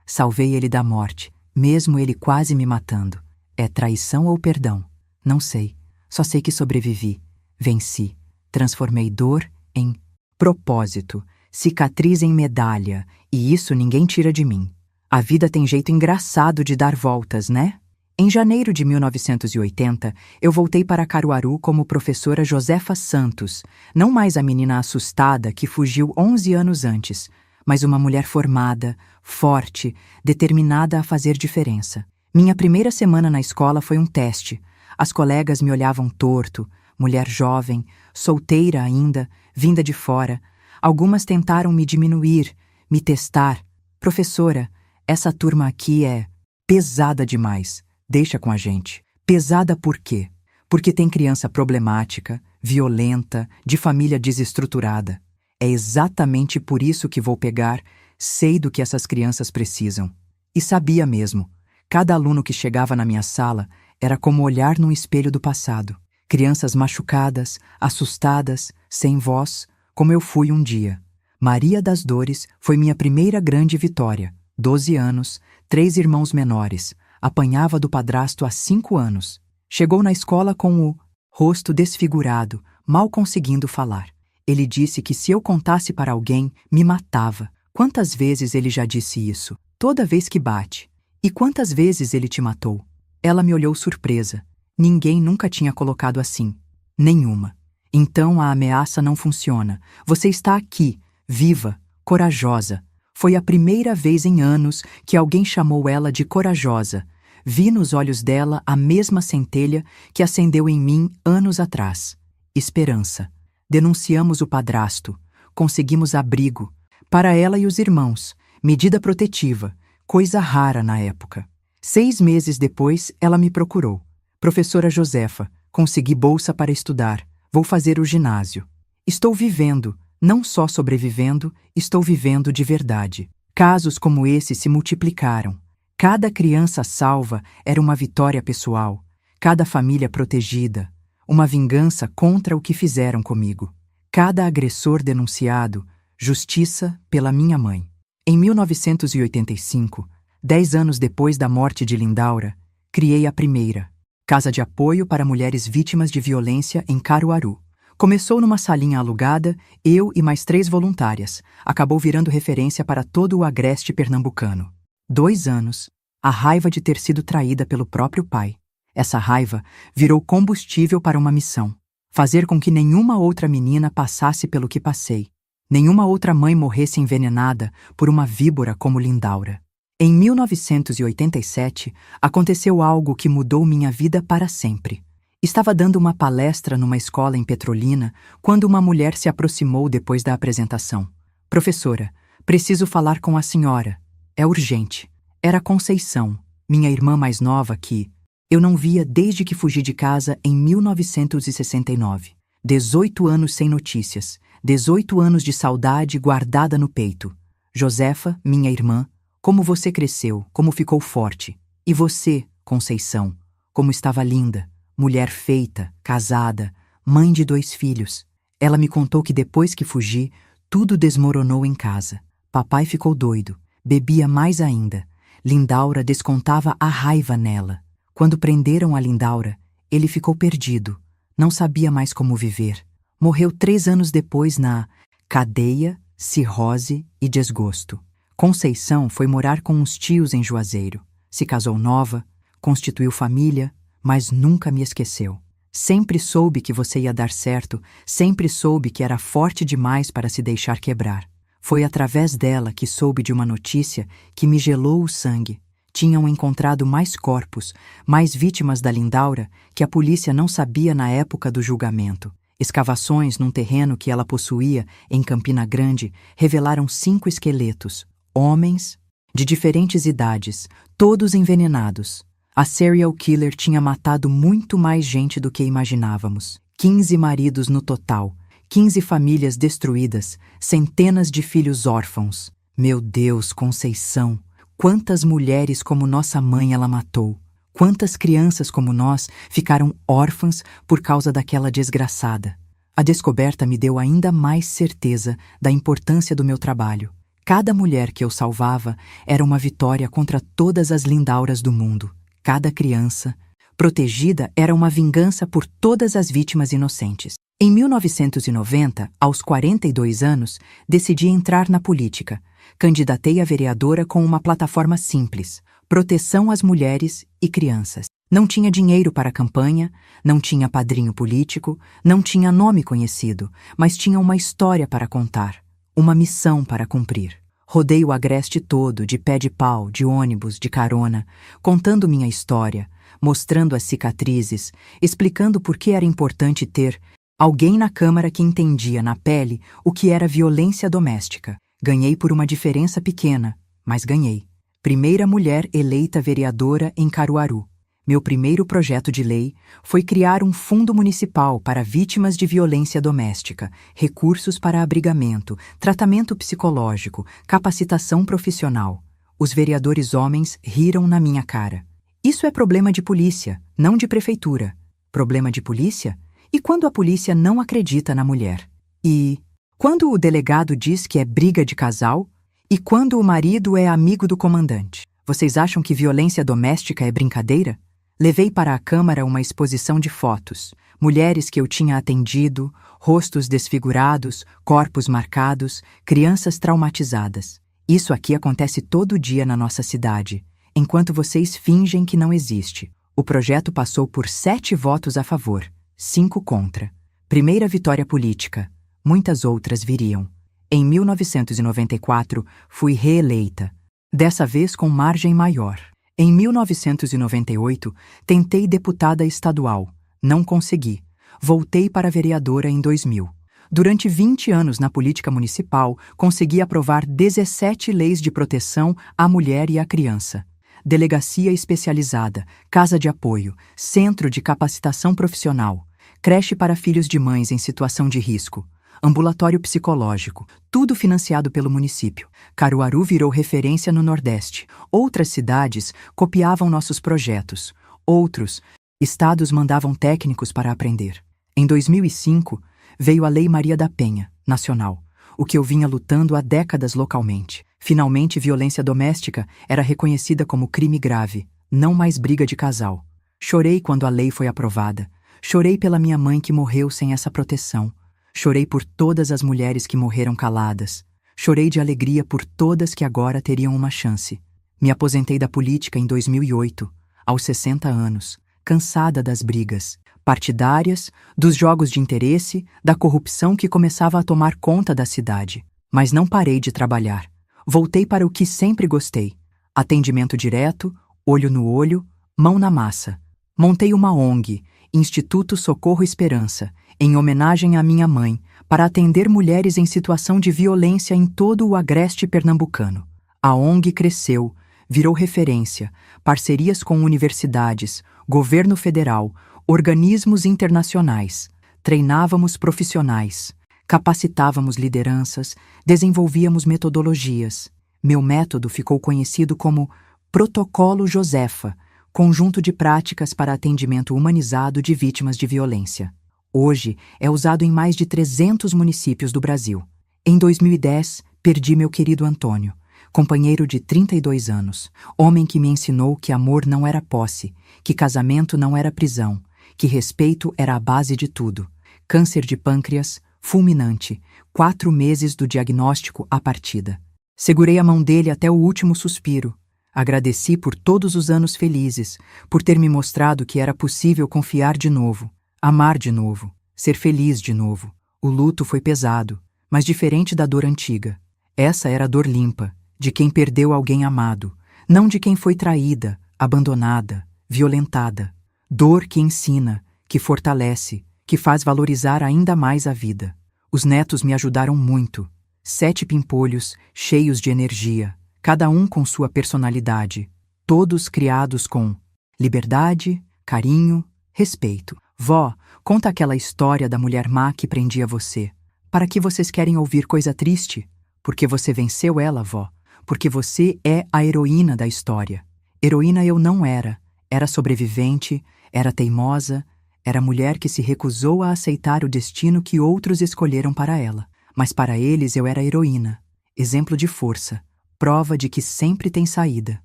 Salvei ele da morte, mesmo ele quase me matando. É traição ou perdão? Não sei. Só sei que sobrevivi. Venci. Transformei dor em propósito, cicatriz em medalha, e isso ninguém tira de mim. A vida tem jeito engraçado de dar voltas, né? Em janeiro de 1980, eu voltei para Caruaru como professora Josefa Santos, não mais a menina assustada que fugiu 11 anos antes, mas uma mulher formada, forte, determinada a fazer diferença. Minha primeira semana na escola foi um teste. As colegas me olhavam torto, mulher jovem, solteira ainda, vinda de fora. Algumas tentaram me diminuir, me testar. Professora, essa turma aqui é pesada demais. Deixa com a gente. Pesada por quê? Porque tem criança problemática, violenta, de família desestruturada. É exatamente por isso que vou pegar, sei do que essas crianças precisam. E sabia mesmo. Cada aluno que chegava na minha sala era como olhar num espelho do passado. Crianças machucadas, assustadas, sem voz, como eu fui um dia. Maria das Dores foi minha primeira grande vitória. 12 anos, 3 irmãos menores. Apanhava do padrasto há 5 anos. Chegou na escola com o rosto desfigurado, mal conseguindo falar. Ele disse que se eu contasse para alguém, me matava. Quantas vezes ele já disse isso? Toda vez que bate. E quantas vezes ele te matou? Ela me olhou surpresa. Ninguém nunca tinha colocado assim. Nenhuma. Então a ameaça não funciona. Você está aqui, viva, corajosa. Foi a primeira vez em anos que alguém chamou ela de corajosa. Vi nos olhos dela a mesma centelha que acendeu em mim anos atrás. Esperança. Denunciamos o padrasto. Conseguimos abrigo. Para ela e os irmãos. Medida protetiva. Coisa rara na época. 6 meses depois, ela me procurou. Professora Josefa, consegui bolsa para estudar. Vou fazer o ginásio. Estou vivendo, não só sobrevivendo, estou vivendo de verdade. Casos como esse se multiplicaram. Cada criança salva era uma vitória pessoal, cada família protegida, uma vingança contra o que fizeram comigo. Cada agressor denunciado, justiça pela minha mãe. Em 1985, 10 anos depois da morte de Lindaura, criei a primeira Casa de Apoio para Mulheres Vítimas de Violência em Caruaru. Começou numa salinha alugada, eu e mais 3 voluntárias. Acabou virando referência para todo o agreste pernambucano. 2 anos, a raiva de ter sido traída pelo próprio pai. Essa raiva virou combustível para uma missão: fazer com que nenhuma outra menina passasse pelo que passei. Nenhuma outra mãe morresse envenenada por uma víbora como Lindaura. Em 1987, aconteceu algo que mudou minha vida para sempre. Estava dando uma palestra numa escola em Petrolina quando uma mulher se aproximou depois da apresentação. "Professora, preciso falar com a senhora. É urgente." Era Conceição, minha irmã mais nova que eu não via desde que fugi de casa em 1969. 18 anos sem notícias, 18 anos de saudade guardada no peito. "Josefa, minha irmã, como você cresceu, como ficou forte. E você, Conceição, como estava linda, mulher feita, casada, mãe de 2 filhos." Ela me contou que depois que fugi, tudo desmoronou em casa. Papai ficou doido, bebia mais ainda. Lindaura descontava a raiva nela. Quando prenderam a Lindaura, ele ficou perdido, não sabia mais como viver. Morreu 3 anos depois na cadeia, cirrose e desgosto. Conceição foi morar com uns tios em Juazeiro. Se casou nova, constituiu família, mas nunca me esqueceu. "Sempre soube que você ia dar certo, sempre soube que era forte demais para se deixar quebrar." Foi através dela que soube de uma notícia que me gelou o sangue. Tinham encontrado mais corpos, mais vítimas da Lindaura que a polícia não sabia na época do julgamento. Escavações num terreno que ela possuía em Campina Grande revelaram 5 esqueletos, homens de diferentes idades, todos envenenados. A serial killer tinha matado muito mais gente do que imaginávamos. 15 maridos no total, 15 famílias destruídas, centenas de filhos órfãos. Meu Deus, Conceição, quantas mulheres como nossa mãe ela matou. Quantas crianças como nós ficaram órfãs por causa daquela desgraçada. A descoberta me deu ainda mais certeza da importância do meu trabalho. Cada mulher que eu salvava era uma vitória contra todas as Lindauras do mundo. Cada criança protegida era uma vingança por todas as vítimas inocentes. Em 1990, aos 42 anos, decidi entrar na política. Candidatei a vereadora com uma plataforma simples: proteção às mulheres e crianças. Não tinha dinheiro para a campanha, não tinha padrinho político, não tinha nome conhecido, mas tinha uma história para contar, uma missão para cumprir. Rodei o agreste todo, de pé de pau, de ônibus, de carona, contando minha história, mostrando as cicatrizes, explicando por que era importante ter alguém na Câmara que entendia na pele o que era violência doméstica. Ganhei por uma diferença pequena, mas ganhei. Primeira mulher eleita vereadora em Caruaru. Meu primeiro projeto de lei foi criar um fundo municipal para vítimas de violência doméstica, recursos para abrigamento, tratamento psicológico, capacitação profissional. Os vereadores homens riram na minha cara. Isso é problema de polícia, não de prefeitura. Problema de polícia? E quando a polícia não acredita na mulher? E quando o delegado diz que é briga de casal? E quando o marido é amigo do comandante? Vocês acham que violência doméstica é brincadeira? Levei para a Câmara uma exposição de fotos, mulheres que eu tinha atendido, rostos desfigurados, corpos marcados, crianças traumatizadas. Isso aqui acontece todo dia na nossa cidade, enquanto vocês fingem que não existe. O projeto passou por 7 votos a favor, 5 contra. Primeira vitória política. Muitas outras viriam. Em 1994, fui reeleita, dessa vez com margem maior. Em 1998, tentei deputada estadual. Não consegui. Voltei para vereadora em 2000. Durante 20 anos na política municipal, consegui aprovar 17 leis de proteção à mulher e à criança. Delegacia especializada, casa de apoio, centro de capacitação profissional, creche para filhos de mães em situação de risco, ambulatório psicológico, tudo financiado pelo município. Caruaru virou referência no Nordeste. Outras cidades copiavam nossos projetos. Outros estados mandavam técnicos para aprender. Em 2005, veio a Lei Maria da Penha, nacional, o que eu vinha lutando há décadas localmente. Finalmente, violência doméstica era reconhecida como crime grave, não mais briga de casal. Chorei quando a lei foi aprovada. Chorei pela minha mãe que morreu sem essa proteção. Chorei por todas as mulheres que morreram caladas. Chorei de alegria por todas que agora teriam uma chance. Me aposentei da política em 2008, aos 60 anos, cansada das brigas partidárias, dos jogos de interesse, da corrupção que começava a tomar conta da cidade. Mas não parei de trabalhar. Voltei para o que sempre gostei: atendimento direto, olho no olho, mão na massa. Montei uma ONG, Instituto Socorro Esperança, em homenagem à minha mãe, para atender mulheres em situação de violência em todo o agreste pernambucano. A ONG cresceu, virou referência, parcerias com universidades, governo federal, organismos internacionais. Treinávamos profissionais, capacitávamos lideranças, desenvolvíamos metodologias. Meu método ficou conhecido como Protocolo Josefa, conjunto de práticas para atendimento humanizado de vítimas de violência. Hoje é usado em mais de 300 municípios do Brasil. Em 2010, perdi meu querido Antônio, companheiro de 32 anos, homem que me ensinou que amor não era posse, que casamento não era prisão, que respeito era a base de tudo. Câncer de pâncreas, fulminante, 4 meses do diagnóstico à partida. Segurei a mão dele até o último suspiro. Agradeci por todos os anos felizes, por ter me mostrado que era possível confiar de novo, amar de novo, ser feliz de novo. O luto foi pesado, mas diferente da dor antiga. Essa era a dor limpa, de quem perdeu alguém amado, não de quem foi traída, abandonada, violentada. Dor que ensina, que fortalece, que faz valorizar ainda mais a vida. Os netos me ajudaram muito. 7 pimpolhos, cheios de energia, cada um com sua personalidade, todos criados com liberdade, carinho, respeito. Vó, conta aquela história da mulher má que prendia você. Para que vocês querem ouvir coisa triste? Porque você venceu ela, vó. Porque você é a heroína da história. Heroína eu não era. Era sobrevivente, era teimosa, era mulher que se recusou a aceitar o destino que outros escolheram para ela. Mas para eles eu era heroína, exemplo de força, prova de que sempre tem saída.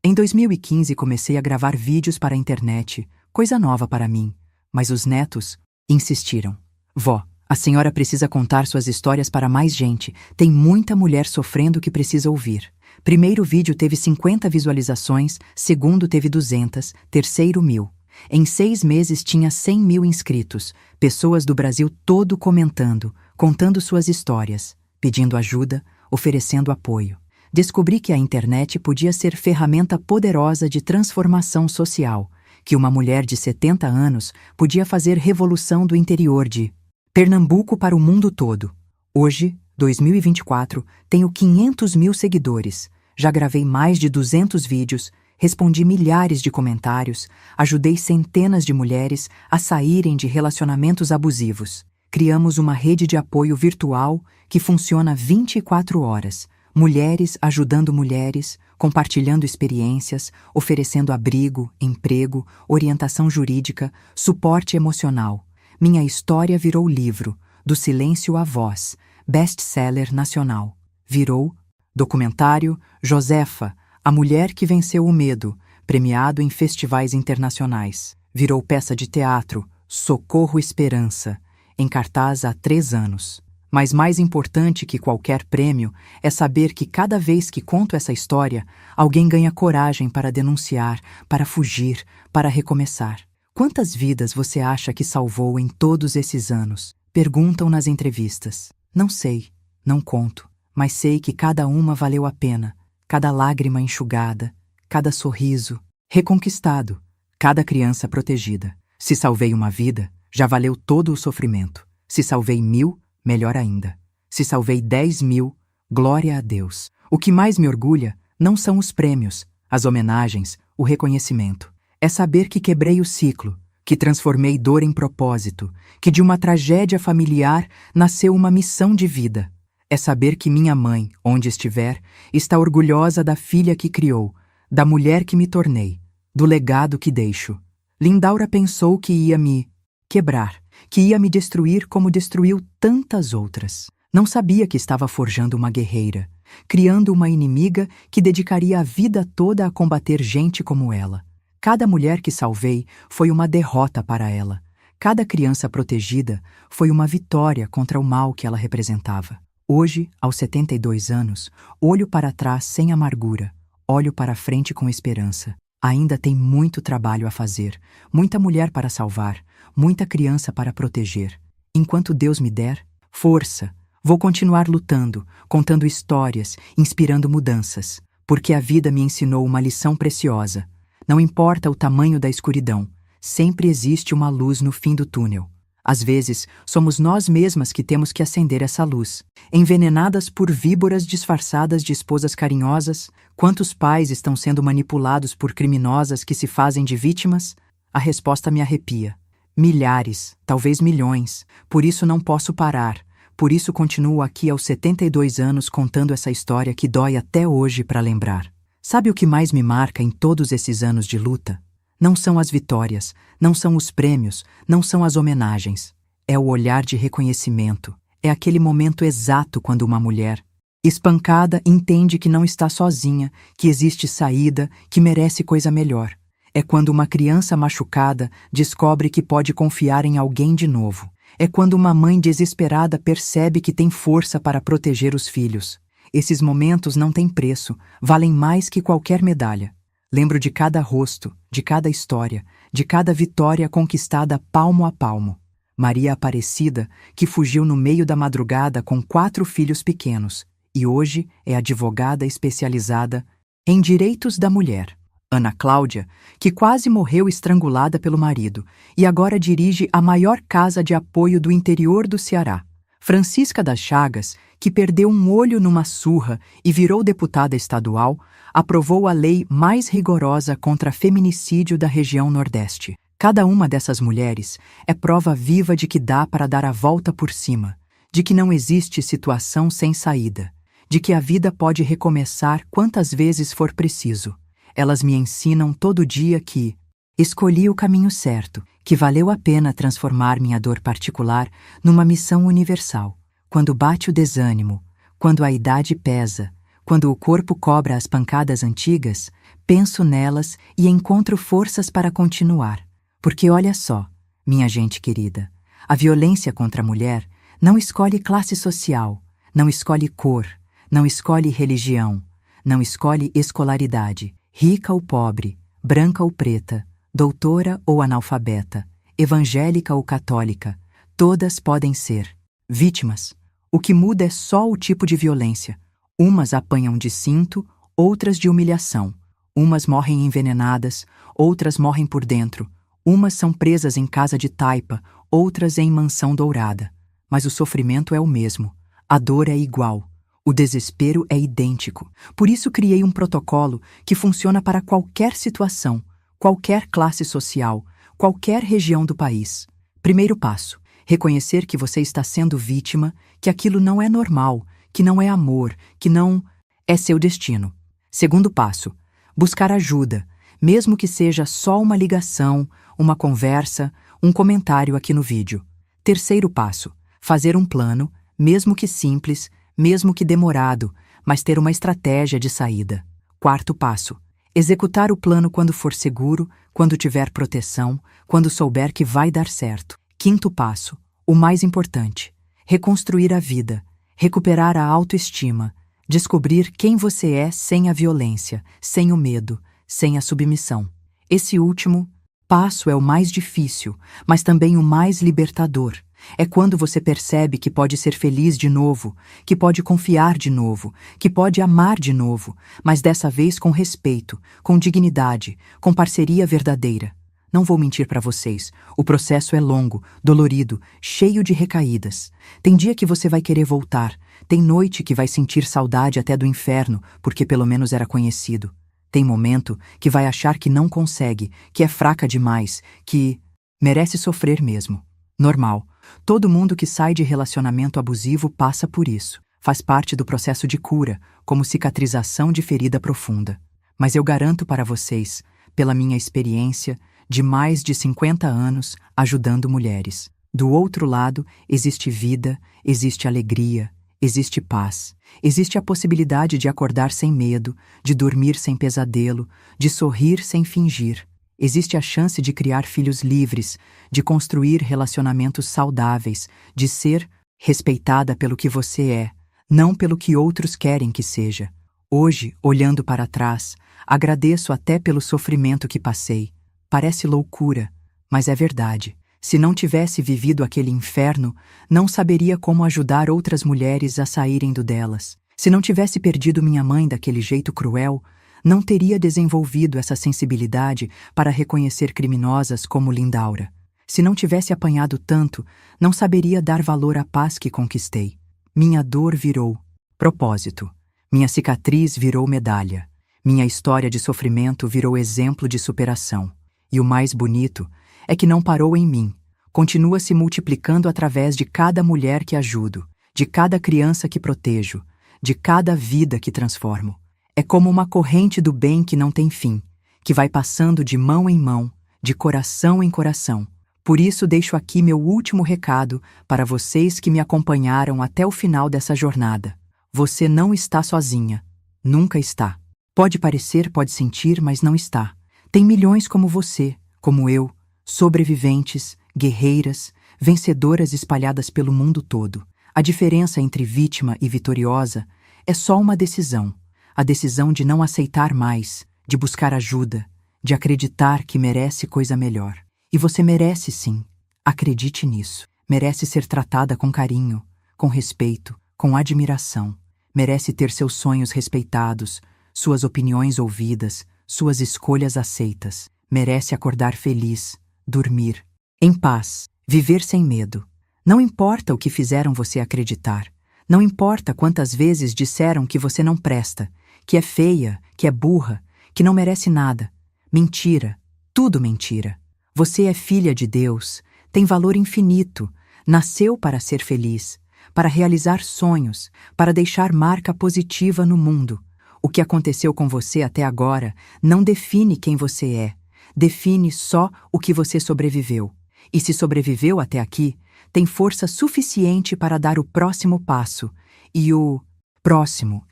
Em 2015 comecei a gravar vídeos para a internet, coisa nova para mim, mas os netos insistiram. Vó, a senhora precisa contar suas histórias para mais gente, tem muita mulher sofrendo que precisa ouvir. Primeiro vídeo teve 50 visualizações, segundo teve 200, terceiro 1000. Em 6 meses tinha 100 mil inscritos, pessoas do Brasil todo comentando, contando suas histórias, pedindo ajuda, oferecendo apoio. Descobri que a internet podia ser ferramenta poderosa de transformação social, que uma mulher de 70 anos podia fazer revolução do interior de Pernambuco para o mundo todo. Hoje, 2024, tenho 500 mil seguidores, já gravei mais de 200 vídeos, respondi milhares de comentários, ajudei centenas de mulheres a saírem de relacionamentos abusivos. Criamos uma rede de apoio virtual que funciona 24 horas. Mulheres ajudando mulheres, compartilhando experiências, oferecendo abrigo, emprego, orientação jurídica, suporte emocional. Minha história virou livro, do silêncio à voz, best-seller nacional. Virou documentário Josefa, a mulher que venceu o medo, premiado em festivais internacionais. Virou peça de teatro Socorro Esperança, em cartaz há 3 anos. Mas mais importante que qualquer prêmio é saber que cada vez que conto essa história, alguém ganha coragem para denunciar, para fugir, para recomeçar. Quantas vidas você acha que salvou em todos esses anos? Perguntam nas entrevistas. Não sei, não conto, mas sei que cada uma valeu a pena, cada lágrima enxugada, cada sorriso reconquistado, cada criança protegida. Se salvei uma vida, já valeu todo o sofrimento. Se salvei 1000, melhor ainda. Se salvei 10.000, glória a Deus. O que mais me orgulha não são os prêmios, as homenagens, o reconhecimento. É saber que quebrei o ciclo, que transformei dor em propósito, que de uma tragédia familiar nasceu uma missão de vida. É saber que minha mãe, onde estiver, está orgulhosa da filha que criou, da mulher que me tornei, do legado que deixo. Lindaura pensou que ia me quebrar, que ia me destruir como destruiu tantas outras. Não sabia que estava forjando uma guerreira, criando uma inimiga que dedicaria a vida toda a combater gente como ela. Cada mulher que salvei foi uma derrota para ela. Cada criança protegida foi uma vitória contra o mal que ela representava. Hoje, aos 72 anos, olho para trás sem amargura, olho para frente com esperança. Ainda tem muito trabalho a fazer, muita mulher para salvar, muita criança para proteger. Enquanto Deus me der força, vou continuar lutando, contando histórias, inspirando mudanças, porque a vida me ensinou uma lição preciosa. Não importa o tamanho da escuridão, sempre existe uma luz no fim do túnel. Às vezes, somos nós mesmas que temos que acender essa luz. Envenenadas por víboras disfarçadas de esposas carinhosas, quantos pais estão sendo manipulados por criminosas que se fazem de vítimas? A resposta me arrepia. Milhares, talvez milhões. Por isso não posso parar. Por isso continuo aqui aos 72 anos contando essa história que dói até hoje para lembrar. Sabe o que mais me marca em todos esses anos de luta? Não são as vitórias, não são os prêmios, não são as homenagens. É o olhar de reconhecimento. É aquele momento exato quando uma mulher, espancada, entende que não está sozinha, que existe saída, que merece coisa melhor. É quando uma criança machucada descobre que pode confiar em alguém de novo. É quando uma mãe desesperada percebe que tem força para proteger os filhos. Esses momentos não têm preço, valem mais que qualquer medalha. Lembro de cada rosto, de cada história, de cada vitória conquistada palmo a palmo. Maria Aparecida, que fugiu no meio da madrugada com 4 filhos pequenos, e hoje é advogada especializada em direitos da mulher. Ana Cláudia, que quase morreu estrangulada pelo marido, e agora dirige a maior casa de apoio do interior do Ceará. Francisca das Chagas, que perdeu um olho numa surra e virou deputada estadual, aprovou a lei mais rigorosa contra feminicídio da região Nordeste. Cada uma dessas mulheres é prova viva de que dá para dar a volta por cima, de que não existe situação sem saída, de que a vida pode recomeçar quantas vezes for preciso. Elas me ensinam todo dia que escolhi o caminho certo, que valeu a pena transformar minha dor particular numa missão universal. Quando bate o desânimo, quando a idade pesa, quando o corpo cobra as pancadas antigas, penso nelas e encontro forças para continuar. Porque olha só, minha gente querida, a violência contra a mulher não escolhe classe social, não escolhe cor, não escolhe religião, não escolhe escolaridade, rica ou pobre, branca ou preta, doutora ou analfabeta, evangélica ou católica, todas podem ser vítimas. O que muda é só o tipo de violência. Umas apanham de cinto, outras de humilhação. Umas morrem envenenadas, outras morrem por dentro. Umas são presas em casa de taipa, outras em mansão dourada. Mas o sofrimento é o mesmo. A dor é igual. O desespero é idêntico. Por isso criei um protocolo que funciona para qualquer situação, qualquer classe social, qualquer região do país. Primeiro passo: reconhecer que você está sendo vítima, que aquilo não é normal, que não é amor, que não é seu destino. Segundo passo: buscar ajuda, mesmo que seja só uma ligação, uma conversa, um comentário aqui no vídeo. Terceiro passo: fazer um plano, mesmo que simples, mesmo que demorado, mas ter uma estratégia de saída. Quarto passo: executar o plano quando for seguro, quando tiver proteção, quando souber que vai dar certo. Quinto passo: o mais importante: reconstruir a vida, recuperar a autoestima, descobrir quem você é sem a violência, sem o medo, sem a submissão. Esse último passo é o mais difícil, mas também o mais libertador. É quando você percebe que pode ser feliz de novo, que pode confiar de novo, que pode amar de novo, mas dessa vez com respeito, com dignidade, com parceria verdadeira. Não vou mentir para vocês, o processo é longo, dolorido, cheio de recaídas. Tem dia que você vai querer voltar, tem noite que vai sentir saudade até do inferno, porque pelo menos era conhecido. Tem momento que vai achar que não consegue, que é fraca demais, que Merece sofrer mesmo. Normal. Todo mundo que sai de relacionamento abusivo passa por isso. Faz parte do processo de cura, como cicatrização de ferida profunda. Mas eu garanto para vocês, pela minha experiência de mais de 50 anos ajudando mulheres, do outro lado existe vida, existe alegria, existe paz, existe a possibilidade de acordar sem medo, de dormir sem pesadelo, de sorrir sem fingir. Existe a chance de criar filhos livres, de construir relacionamentos saudáveis, de ser respeitada pelo que você é, não pelo que outros querem que seja. Hoje, olhando para trás, agradeço até pelo sofrimento que passei. Parece loucura, mas é verdade. Se não tivesse vivido aquele inferno, não saberia como ajudar outras mulheres a saírem do delas. Se não tivesse perdido minha mãe daquele jeito cruel, não teria desenvolvido essa sensibilidade para reconhecer criminosas como Lindaura. Se não tivesse apanhado tanto, não saberia dar valor à paz que conquistei. Minha dor virou propósito. Minha cicatriz virou medalha. Minha história de sofrimento virou exemplo de superação. E o mais bonito é que não parou em mim. Continua se multiplicando através de cada mulher que ajudo, de cada criança que protejo, de cada vida que transformo. É como uma corrente do bem que não tem fim, que vai passando de mão em mão, de coração em coração. Por isso deixo aqui meu último recado para vocês que me acompanharam até o final dessa jornada. Você não está sozinha. Nunca está. Pode parecer, pode sentir, mas não está. Tem milhões como você, como eu, sobreviventes, guerreiras, vencedoras espalhadas pelo mundo todo. A diferença entre vítima e vitoriosa é só uma decisão. A decisão de não aceitar mais, de buscar ajuda, de acreditar que merece coisa melhor. E você merece sim. Acredite nisso. Merece ser tratada com carinho, com respeito, com admiração. Merece ter seus sonhos respeitados, suas opiniões ouvidas, suas escolhas aceitas. Merece acordar feliz, dormir em paz, viver sem medo. Não importa o que fizeram você acreditar. Não importa quantas vezes disseram que você não presta, que é feia, que é burra, que não merece nada. Mentira. Tudo mentira. Você é filha de Deus, tem valor infinito, nasceu para ser feliz, para realizar sonhos, para deixar marca positiva no mundo. O que aconteceu com você até agora não define quem você é, define só o que você sobreviveu. E se sobreviveu até aqui, tem força suficiente para dar o próximo passo, e o próximo,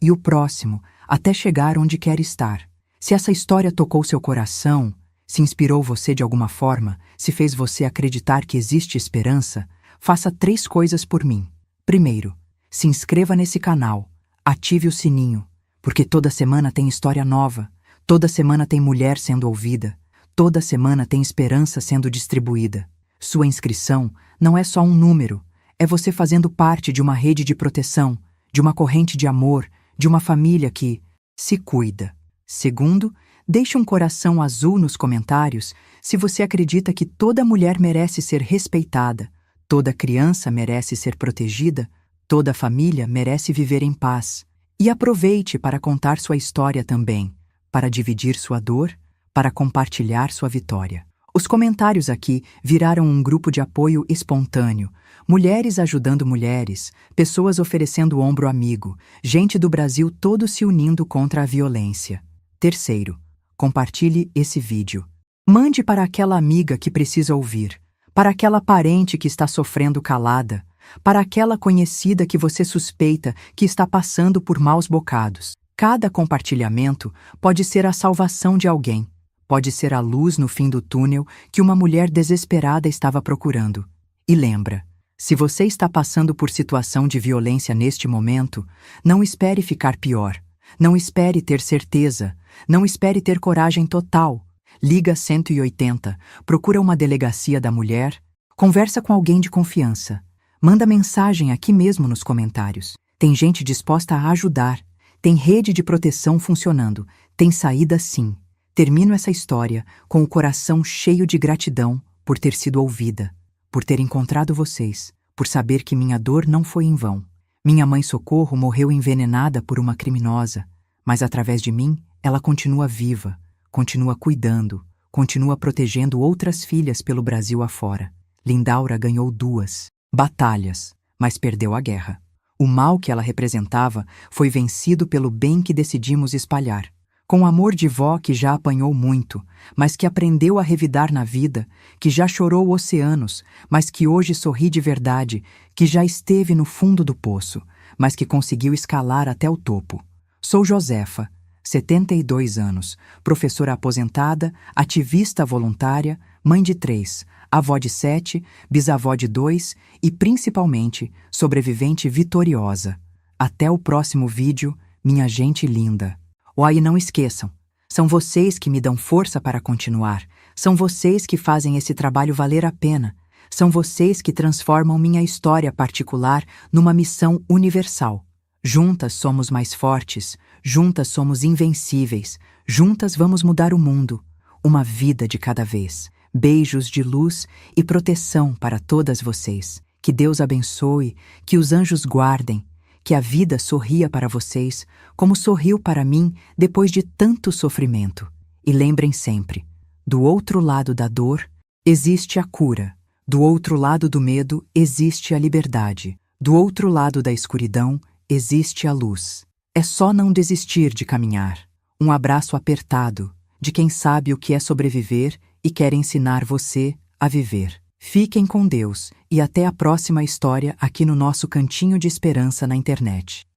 até chegar onde quer estar. Se essa história tocou seu coração, se inspirou você de alguma forma, se fez você acreditar que existe esperança, faça 3 coisas por mim. Primeiro, se inscreva nesse canal, ative o sininho, porque toda semana tem história nova, toda semana tem mulher sendo ouvida, toda semana tem esperança sendo distribuída. Sua inscrição não é só um número, é você fazendo parte de uma rede de proteção, de uma corrente de amor, de uma família que se cuida. Segundo, deixe um coração azul nos comentários se você acredita que toda mulher merece ser respeitada, toda criança merece ser protegida, toda família merece viver em paz. E aproveite para contar sua história também, para dividir sua dor, para compartilhar sua vitória. Os comentários aqui viraram um grupo de apoio espontâneo, mulheres ajudando mulheres, pessoas oferecendo ombro amigo, gente do Brasil todo se unindo contra a violência. Terceiro, compartilhe esse vídeo. Mande para aquela amiga que precisa ouvir, para aquela parente que está sofrendo calada, para aquela conhecida que você suspeita que está passando por maus bocados. Cada compartilhamento pode ser a salvação de alguém. Pode ser a luz no fim do túnel que uma mulher desesperada estava procurando. E lembra, se você está passando por situação de violência neste momento, não espere ficar pior. Não espere ter certeza. Não espere ter coragem total. Liga 180, procura uma delegacia da mulher, conversa com alguém de confiança. Manda mensagem aqui mesmo nos comentários. Tem gente disposta a ajudar. Tem rede de proteção funcionando. Tem saída sim. Termino essa história com o coração cheio de gratidão por ter sido ouvida, por ter encontrado vocês, por saber que minha dor não foi em vão. Minha mãe Socorro morreu envenenada por uma criminosa, mas através de mim ela continua viva, continua cuidando, continua protegendo outras filhas pelo Brasil afora. Lindaura ganhou 2 batalhas, mas perdeu a guerra. O mal que ela representava foi vencido pelo bem que decidimos espalhar. Com o amor de vó que já apanhou muito, mas que aprendeu a revidar na vida, que já chorou oceanos, mas que hoje sorri de verdade, que já esteve no fundo do poço, mas que conseguiu escalar até o topo. Sou Josefa, 72 anos, professora aposentada, ativista voluntária, mãe de 3, avó de 7, bisavó de 2 e, principalmente, sobrevivente vitoriosa. Até o próximo vídeo, minha gente linda. E não esqueçam, são vocês que me dão força para continuar, são vocês que fazem esse trabalho valer a pena, são vocês que transformam minha história particular numa missão universal. Juntas somos mais fortes, juntas somos invencíveis, juntas vamos mudar o mundo, uma vida de cada vez. Beijos de luz e proteção para todas vocês. Que Deus abençoe, que os anjos guardem, que a vida sorria para vocês, como sorriu para mim depois de tanto sofrimento. E lembrem sempre, do outro lado da dor existe a cura, do outro lado do medo existe a liberdade, do outro lado da escuridão existe a luz. É só não desistir de caminhar. Um abraço apertado de quem sabe o que é sobreviver e quer ensinar você a viver. Fiquem com Deus e até a próxima história aqui no nosso Cantinho de Esperança na internet.